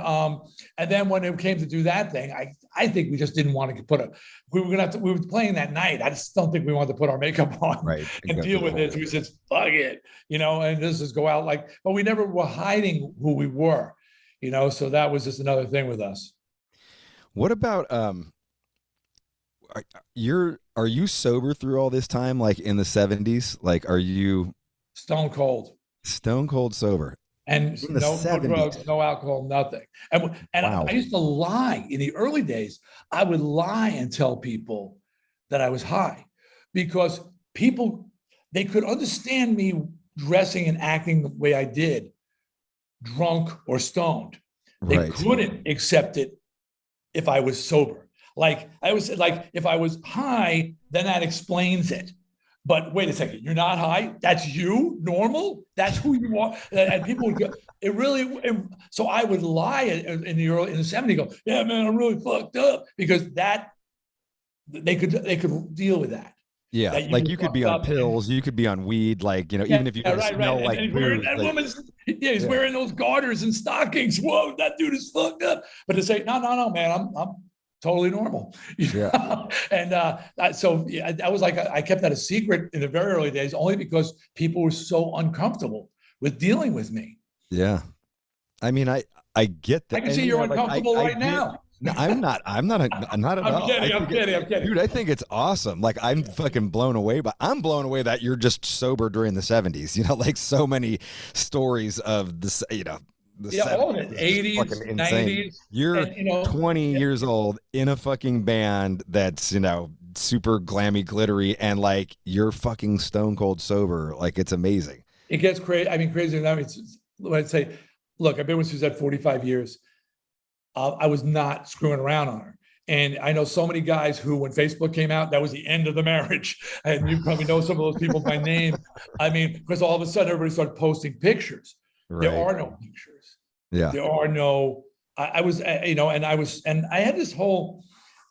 [SPEAKER 3] then when it came to do that thing, I think we just didn't want to we were playing that night. I just don't think we wanted to put our makeup on and deal with it. So we said, fuck it, and this is go out but we never were hiding who we were, so that was just another thing with us.
[SPEAKER 1] What about, are you sober through all this time? Like in the 70s, like, are you
[SPEAKER 3] stone cold
[SPEAKER 1] sober?
[SPEAKER 3] And no drugs, no alcohol, nothing. And wow. I used to lie in the early days. I would lie and tell people that I was high because they could understand me dressing and acting the way I did, drunk or stoned. They couldn't accept it if I was sober. Like I was like, if I was high, then that explains it. But wait a second, you're not high? That's you? Normal? That's who you are? And people would go, so I would lie in the 70s, go, yeah, man, I'm really fucked up. Because they could deal with that.
[SPEAKER 1] Yeah, like you could be on pills, you could be on weed, like, even if you smell like booze.
[SPEAKER 3] He's wearing those garters and stockings. Whoa, that dude is fucked up. But to say, no, man, I'm totally normal. And so I was like, I kept that a secret in the very early days, only because people were so uncomfortable with dealing with me.
[SPEAKER 1] Yeah. I mean, I get that.
[SPEAKER 3] I can see you're uncomfortable right now.
[SPEAKER 1] No, I'm not at all.
[SPEAKER 3] I'm kidding.
[SPEAKER 1] Dude, I think it's awesome. Like I'm fucking blown away, but I'm blown away that you're just sober during the 70s, like so many stories of this,
[SPEAKER 3] all of it, 80s, 90s.
[SPEAKER 1] You're 20 years old in a fucking band that's, super glammy, glittery, and like you're fucking stone cold sober. Like it's amazing.
[SPEAKER 3] It gets crazy. I mean, crazy. I'd say, look, I've been with Suzette 45 years. I was not screwing around on her. And I know so many guys who, when Facebook came out, that was the end of the marriage. And you probably know some of those people by name. I mean, because all of a sudden everybody started posting pictures. Right. There are no pictures.
[SPEAKER 1] Yeah.
[SPEAKER 3] There are no, I was, and I had this whole,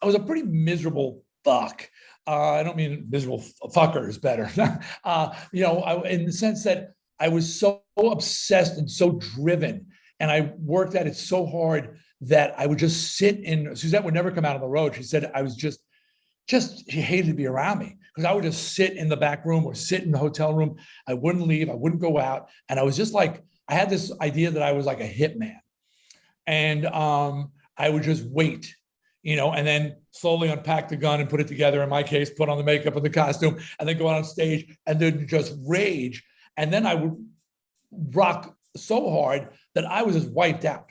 [SPEAKER 3] I was a pretty miserable fuck. I don't mean miserable fucker is better. In the sense that I was so obsessed and so driven, and I worked at it so hard that I would just sit in. Suzette would never come out on the road. She said I was just she hated to be around me because I would just sit in the back room or sit in the hotel room. I wouldn't leave. I wouldn't go out, and I was just like, I had this idea that I was like a hitman, and I would just wait, and then slowly unpack the gun and put it together. In my case, put on the makeup and the costume, and then go out on stage and then just rage. And then I would rock so hard that I was just wiped out.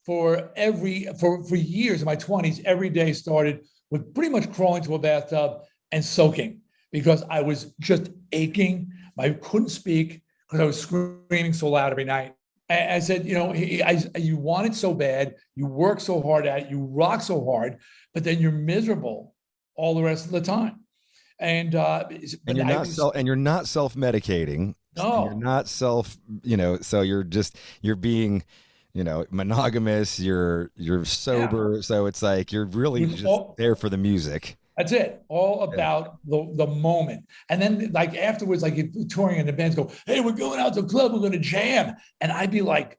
[SPEAKER 3] For years in my 20s, every day started with pretty much crawling to a bathtub and soaking because I was just aching. I couldn't speak because I was screaming so loud every night. I said, you want it so bad, you work so hard at it, you rock so hard, but then you're miserable all the rest of the time. And you're
[SPEAKER 1] not self-medicating.
[SPEAKER 3] No,
[SPEAKER 1] you're not so you're being, monogamous, you're sober. Yeah. So it's like, you're really just there for the music.
[SPEAKER 3] That's it. All about the moment. And then like afterwards, like if touring and the bands go, hey, we're going out to the club, we're going to jam. And I'd be like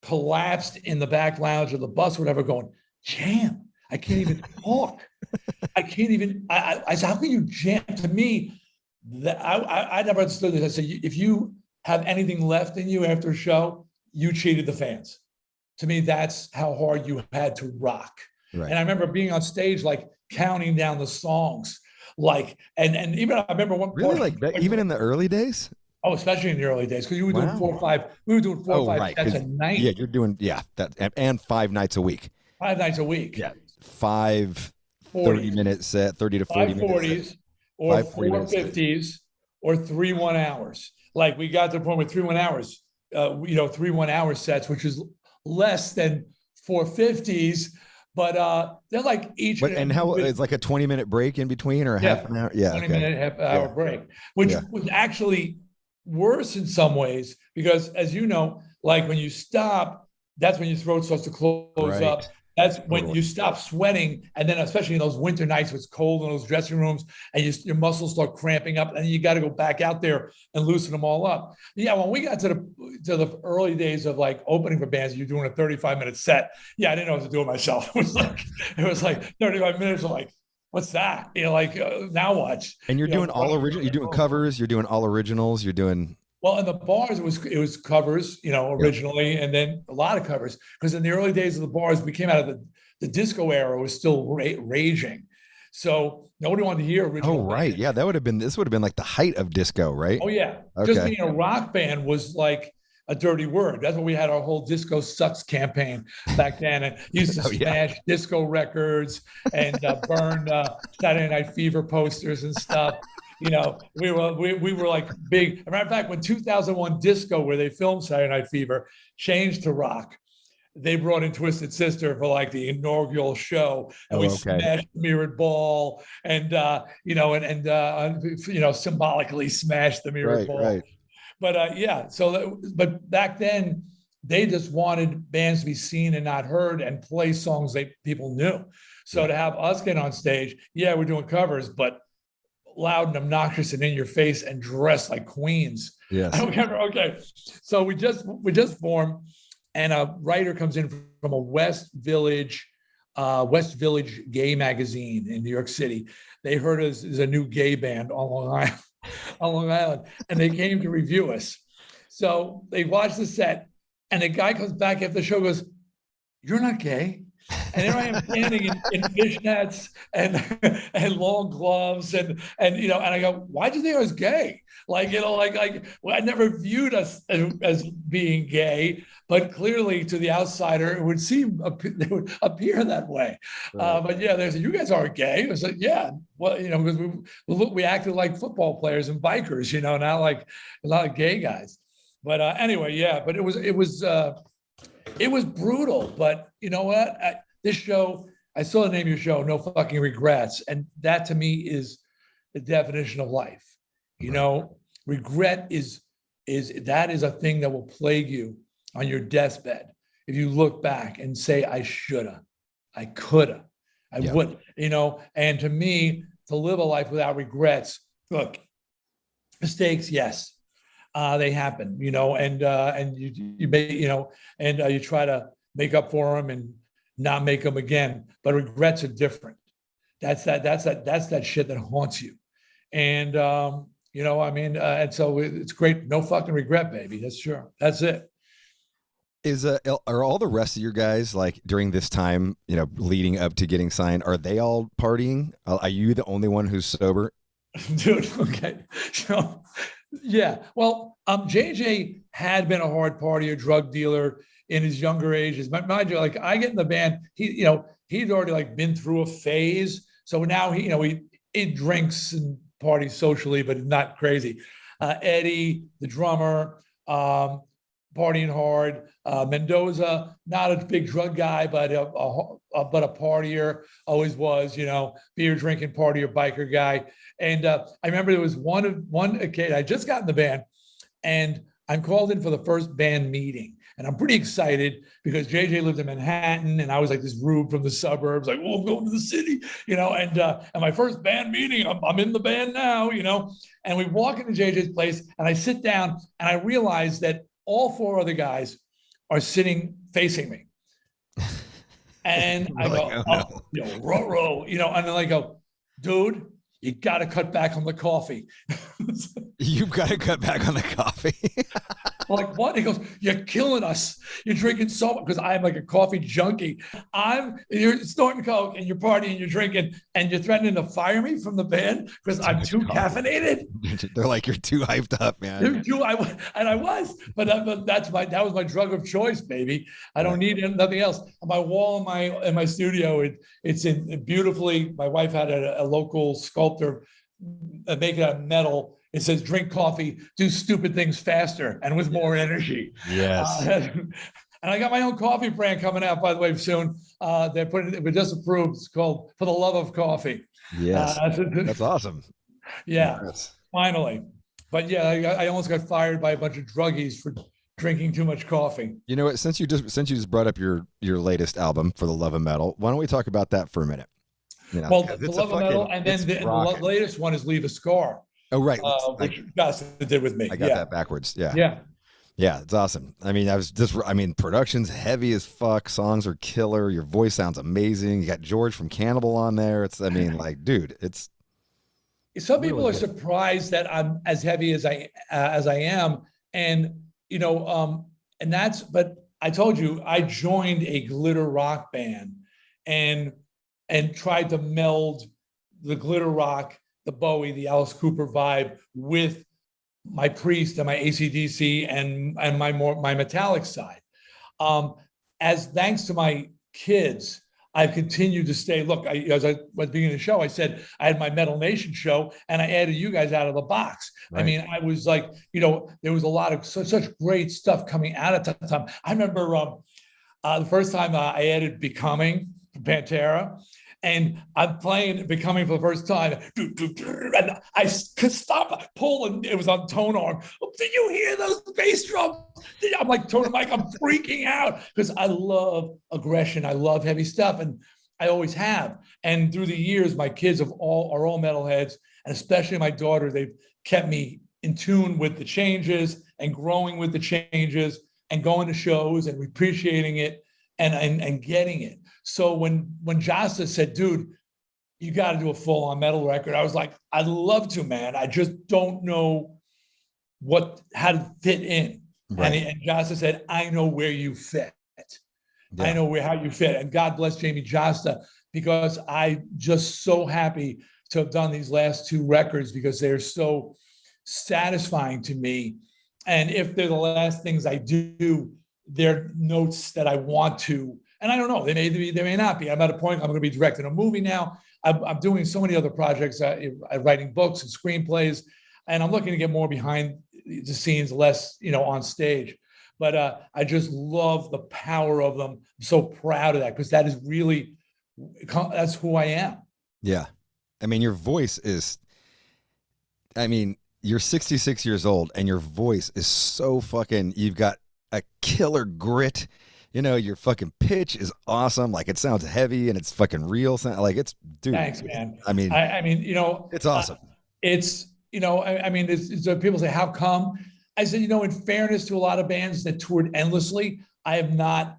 [SPEAKER 3] collapsed in the back lounge of the bus, whatever, going, jam. I can't even talk. I can't even, I said, how can you jam? To me, I never understood this. I said, if you have anything left in you after a show, you cheated the fans. To me, that's how hard you had to rock. Right. And I remember being on stage, like counting down the songs, like, and even I remember one
[SPEAKER 1] really like that, even in the early days.
[SPEAKER 3] Oh, especially in the early days, because you were doing 4 or 5. We were doing 4 or 5 sets a night.
[SPEAKER 1] Yeah, you're doing and 5 nights a week.
[SPEAKER 3] 5 nights a week.
[SPEAKER 1] Yeah, 5 30-minute set, 30 to 40 minutes.
[SPEAKER 3] 540s or 4 50s or 3 1 hours. Like we got to the point with 3 1 hours, 3 1 hour sets, which is less than 4 50s. But they're like each.
[SPEAKER 1] And how it's like a 20-minute break in between or half an hour? Yeah.
[SPEAKER 3] 20-minute, half hour break, which was actually worse in some ways because, as you know, like when you stop, that's when your throat starts to close up. That's when you stop sweating. And then especially in those winter nights, when it's cold in those dressing rooms and your muscles start cramping up and you got to go back out there and loosen them all up. Yeah. When we got to the early days of like opening for bands, you're doing a 35-minute set. Yeah. I didn't know what to do with myself. It was like 35 minutes of like, what's that? Now watch.
[SPEAKER 1] And you're doing all original, you're doing covers, you're doing all originals, you're doing.
[SPEAKER 3] Well, in the bars, it was covers, originally, and then a lot of covers. Because in the early days of the bars, we came out of the disco era, was still raging. So nobody wanted to hear original.
[SPEAKER 1] Oh, right. Yeah, this would have been like the height of disco, right?
[SPEAKER 3] Oh, yeah. Okay. Just being a rock band was like a dirty word. That's when we had our whole Disco Sucks campaign back then. And used to smash disco records and burn Saturday Night Fever posters and stuff. We were like big. As a matter of fact, when 2001 Disco, where they filmed Saturday Night Fever, changed to rock, they brought in Twisted Sister for like the inaugural show, and we smashed the Mirrored Ball, and symbolically smashed the Mirrored Ball. Right. But but back then they just wanted bands to be seen and not heard and play songs that people knew. So to have us get on stage, we're doing covers, but loud and obnoxious and in your face and dressed like queens.
[SPEAKER 1] Yes.
[SPEAKER 3] Okay. So we just formed, and a writer comes in from a West Village gay magazine in New York City. They heard us as a new gay band on Long Island, and they came to review us. So they watched the set, and the guy comes back after the show, goes, "You're not gay." And there I am standing in fishnets and long gloves and I go, why do you think I was gay? I never viewed us as being gay, but clearly to the outsider it would appear that way. Right. But they said, you guys aren't gay. I was like, yeah, well, because we acted like football players and bikers, not like a lot of gay guys. But anyway, but it was brutal, but you know what? This show, I saw the name of your show, No Fucking Regrets. And that to me is the definition of life. Regret is a thing that will plague you on your deathbed. if you look back and say, I shoulda, I coulda, I would, and to me, to live a life without regrets, look, mistakes, yes, they happen, and you make, and you try to make up for them and not make them again. But regrets are different. That's that shit that haunts you. And and so it's great. No fucking regret, baby. That's sure. That's it.
[SPEAKER 1] Are all the rest of your guys, like, during this time, leading up to getting signed, are they all partying? Are you the only one who's sober?
[SPEAKER 3] Dude, okay. So, yeah. Well, JJ had been a hard partier, drug dealer in his younger ages. Mind you, like, I get in the band, he'd already like been through a phase. So now he drinks and parties socially, but not crazy. Eddie, the drummer, partying hard. Mendoza, not a big drug guy, but a partier, always was, beer drinking partier, biker guy. And I remember there was one occasion, I just got in the band and I'm called in for the first band meeting. And I'm pretty excited because JJ lived in Manhattan and I was like this rube from the suburbs, like, oh, I'm going to the city, and my first band meeting, I'm in the band now, and we walk into JJ's place and I sit down and I realize that all four other guys are sitting facing me. And I go, row, and then I go, dude, you got to cut back on the coffee.
[SPEAKER 1] You've got to cut back on the coffee.
[SPEAKER 3] Like, what? He goes, you're killing us. You're drinking so much, because I'm like a coffee junkie. You're snorting Coke and you're partying, you're drinking, and you're threatening to fire me from the band because I'm too caffeinated.
[SPEAKER 1] They're like, you're too hyped up, man.
[SPEAKER 3] I was, but that was my drug of choice, baby. I don't need nothing else. On my wall in my studio, it's in beautifully. My wife had a local sculptor make it out of metal. It says, drink coffee, do stupid things faster and with more energy.
[SPEAKER 1] Yes.
[SPEAKER 3] And I got my own coffee brand coming out, by the way, soon. They're putting it, just approved. It's called For the Love of Coffee.
[SPEAKER 1] Yes. That's awesome.
[SPEAKER 3] Yeah. Yes. Finally. But yeah, I almost got fired by a bunch of druggies for drinking too much coffee. You
[SPEAKER 1] know what? Since you just brought up your latest album, For the Love of Metal, why don't we talk about that for a minute?
[SPEAKER 3] Well, The Love of Metal, and then the latest one is Leave a Scar.
[SPEAKER 1] Oh, right.
[SPEAKER 3] Which Jasta did with me.
[SPEAKER 1] I got that backwards. Yeah.
[SPEAKER 3] Yeah.
[SPEAKER 1] Yeah, it's awesome. I mean, production's heavy as fuck. Songs are killer. Your voice sounds amazing. You got George from Cannibal on there. Dude, it's.
[SPEAKER 3] Some people are surprised that I'm as heavy as I am, and but I told you I joined a glitter rock band, and tried to meld the glitter rock, the Bowie, the Alice Cooper vibe with my Priest and my AC/DC and my metallic side. As thanks to my kids, I've continued to stay. Look, as I was beginning of the show, I said I had my Metal Nation show and I added you guys out of the box. Right. I mean, I was like, there was a lot of such great stuff coming out at that time. I remember the first time I added Becoming from Pantera. And I'm playing Becoming for the first time, and I could stop pulling. It was on tone arm. Did you hear those bass drums? I'm like, tone mic, I'm freaking out because I love aggression. I love heavy stuff, and I always have. And through the years, my kids are all metalheads, and especially my daughter. They've kept me in tune with the changes and growing with the changes and going to shows and appreciating it and getting it. So when Jasta said, dude, you got to do a full-on metal record, I was like, I'd love to, man. I just don't know how to fit in. Right. And Jasta said, I know where you fit. Yeah. I know how you fit. And God bless Jamey Jasta, because I'm just so happy to have done these last two records because they're so satisfying to me. And if they're the last things I do, they're notes that I want to. And I don't know, they may be, they may not be. I'm at a point, I'm going to be directing a movie now. I'm doing so many other projects, I'm writing books and screenplays, and I'm looking to get more behind the scenes, less, on stage. But I just love the power of them. I'm so proud of that because that is really, that's who I am.
[SPEAKER 1] Yeah. I mean, your voice is, you're 66 years old and your voice is so fucking, you've got a killer grit. your fucking pitch is awesome. Like it sounds heavy and it's fucking real. Like it's, dude.
[SPEAKER 3] Thanks, man.
[SPEAKER 1] I mean,
[SPEAKER 3] it's
[SPEAKER 1] awesome.
[SPEAKER 3] People say, how come? I said, in fairness to a lot of bands that toured endlessly, I have not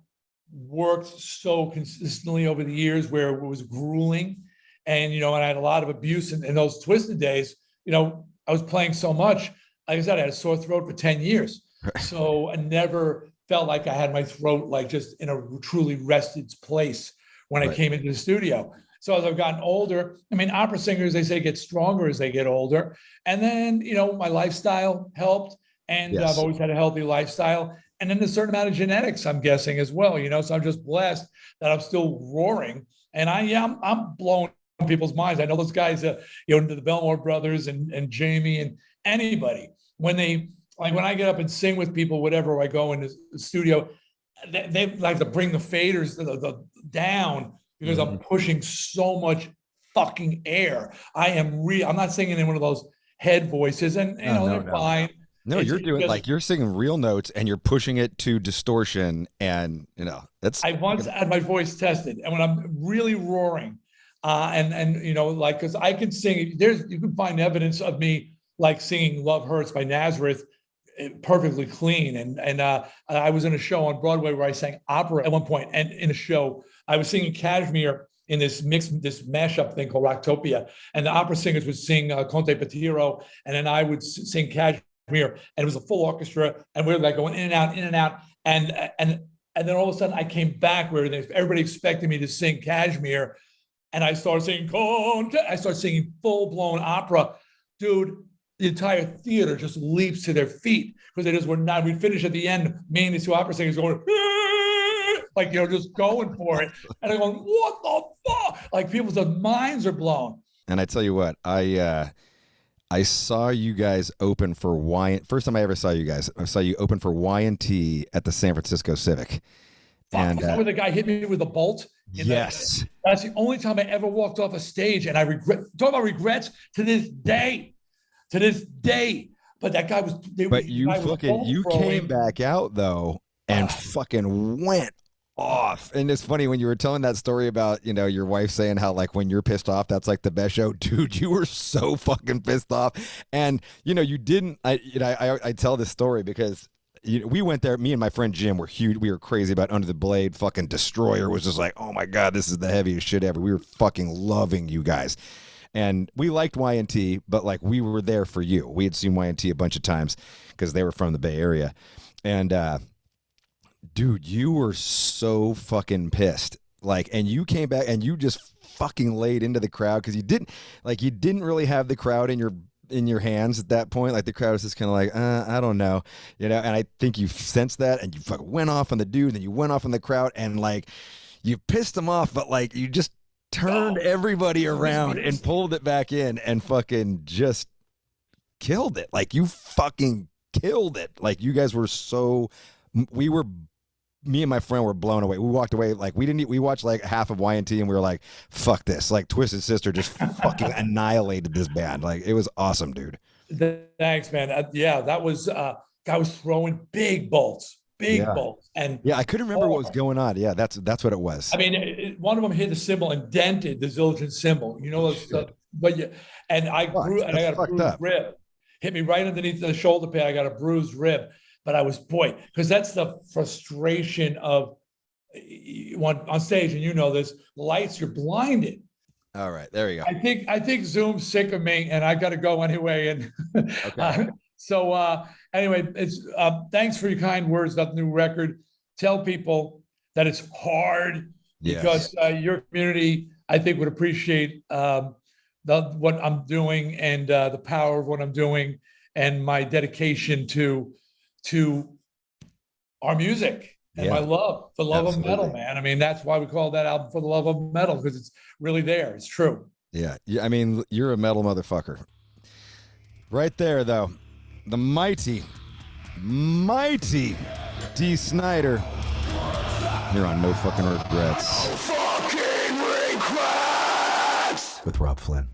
[SPEAKER 3] worked so consistently over the years where it was grueling. And, and I had a lot of abuse in those Twisted days. I was playing so much. Like I said, I had a sore throat for 10 years. So I never felt like I had my throat like just in a truly rested place when I came into the studio. So as I've gotten older, opera singers, they say, get stronger as they get older. And then, my lifestyle helped. And I've always had a healthy lifestyle. And then a certain amount of genetics, I'm guessing as well, so I'm just blessed that I'm still roaring. And I'm blowing people's minds. I know those guys, the Belmore brothers and Jamey and anybody, when I get up and sing with people, whatever, I go in the studio, they like to bring the faders down because I'm pushing so much fucking air. I'm not singing in one of those head voices, and they're fine.
[SPEAKER 1] No, you're doing you're singing real notes and you're pushing it to distortion, and that's.
[SPEAKER 3] I once had my voice tested, and when I'm really roaring, because I can sing. You can find evidence of me like singing "Love Hurts" by Nazareth perfectly clean, and I was in a show on Broadway where I sang opera at one point, and in a show I was singing Kashmir in this mashup thing called Rocktopia, and the opera singers would sing Conte Patiro, and then I would sing Kashmir. And it was a full orchestra, and we were like going in and out, and then all of a sudden I came back where everybody expected me to sing Kashmir, and I started singing I started singing full blown opera, dude. The entire theater just leaps to their feet because they just were not. We'd finish at the end, me and these two opera singers going just going for it, and I'm going, what the fuck? Like people's minds are blown.
[SPEAKER 1] And I tell you what, I saw you guys open for first time I ever saw you guys. I saw you open for Y&T at the San Francisco Civic.
[SPEAKER 3] And is that where the guy hit me with a bolt?
[SPEAKER 1] Yes.
[SPEAKER 3] That's the only time I ever walked off a stage, and I talk about regrets to this day. But that guy was.
[SPEAKER 1] You came back out though and fucking went off. And it's funny when you were telling that story about your wife saying how like when you're pissed off that's like the best show. Dude, you were so fucking pissed off, and you didn't. I tell this story because we went there. Me and my friend Jim were huge. We were crazy about Under the Blade. Fucking Destroyer was just like, oh my god, this is the heaviest shit ever. We were fucking loving you guys, and we liked Y&T, but like we were there for you. We had seen Y&T a bunch of times because they were from the Bay Area, and dude, you were so fucking pissed. Like, and you came back and you just fucking laid into the crowd because you didn't really have the crowd in your hands at that point. Like the crowd was just kind of like, I don't know, and I think you sensed that, and you fucking went off on the dude, and then you went off on the crowd, and like you pissed them off, but like you just turned everybody around and pulled it back in and fucking just killed it. Like you fucking killed it. Like you guys were me and my friend were blown away. We walked away like we watched like half of Y&T and we were like, fuck this. Like Twisted Sister just fucking annihilated this band. Like it was awesome, dude.
[SPEAKER 3] Thanks, man. That was guy was throwing big bolts. And
[SPEAKER 1] I couldn't remember what was going on. Yeah, that's what it was.
[SPEAKER 3] One of them hit the cymbal and dented the Zildjian cymbal. And I got a bruised rib. Hit me right underneath the shoulder pad. I got a bruised rib. But I was, because that's the frustration of on stage, and this, lights, you're blinded.
[SPEAKER 1] All right, there you go.
[SPEAKER 3] I think Zoom's sick of me, and I got to go anyway. And
[SPEAKER 1] okay.
[SPEAKER 3] Anyway, it's thanks for your kind words about the new record. Tell people that it's hard because your community, I think, would appreciate what I'm doing and the power of what I'm doing and my dedication to our music and my love, the love of metal, man. That's why we call that album For the Love of Metal, because it's really there. It's true.
[SPEAKER 1] Yeah. You're a metal motherfucker. Right there, though. The mighty Dee Snider. You're on No Fucking Regrets.
[SPEAKER 2] No fucking regrets!
[SPEAKER 1] With Robb Flynn.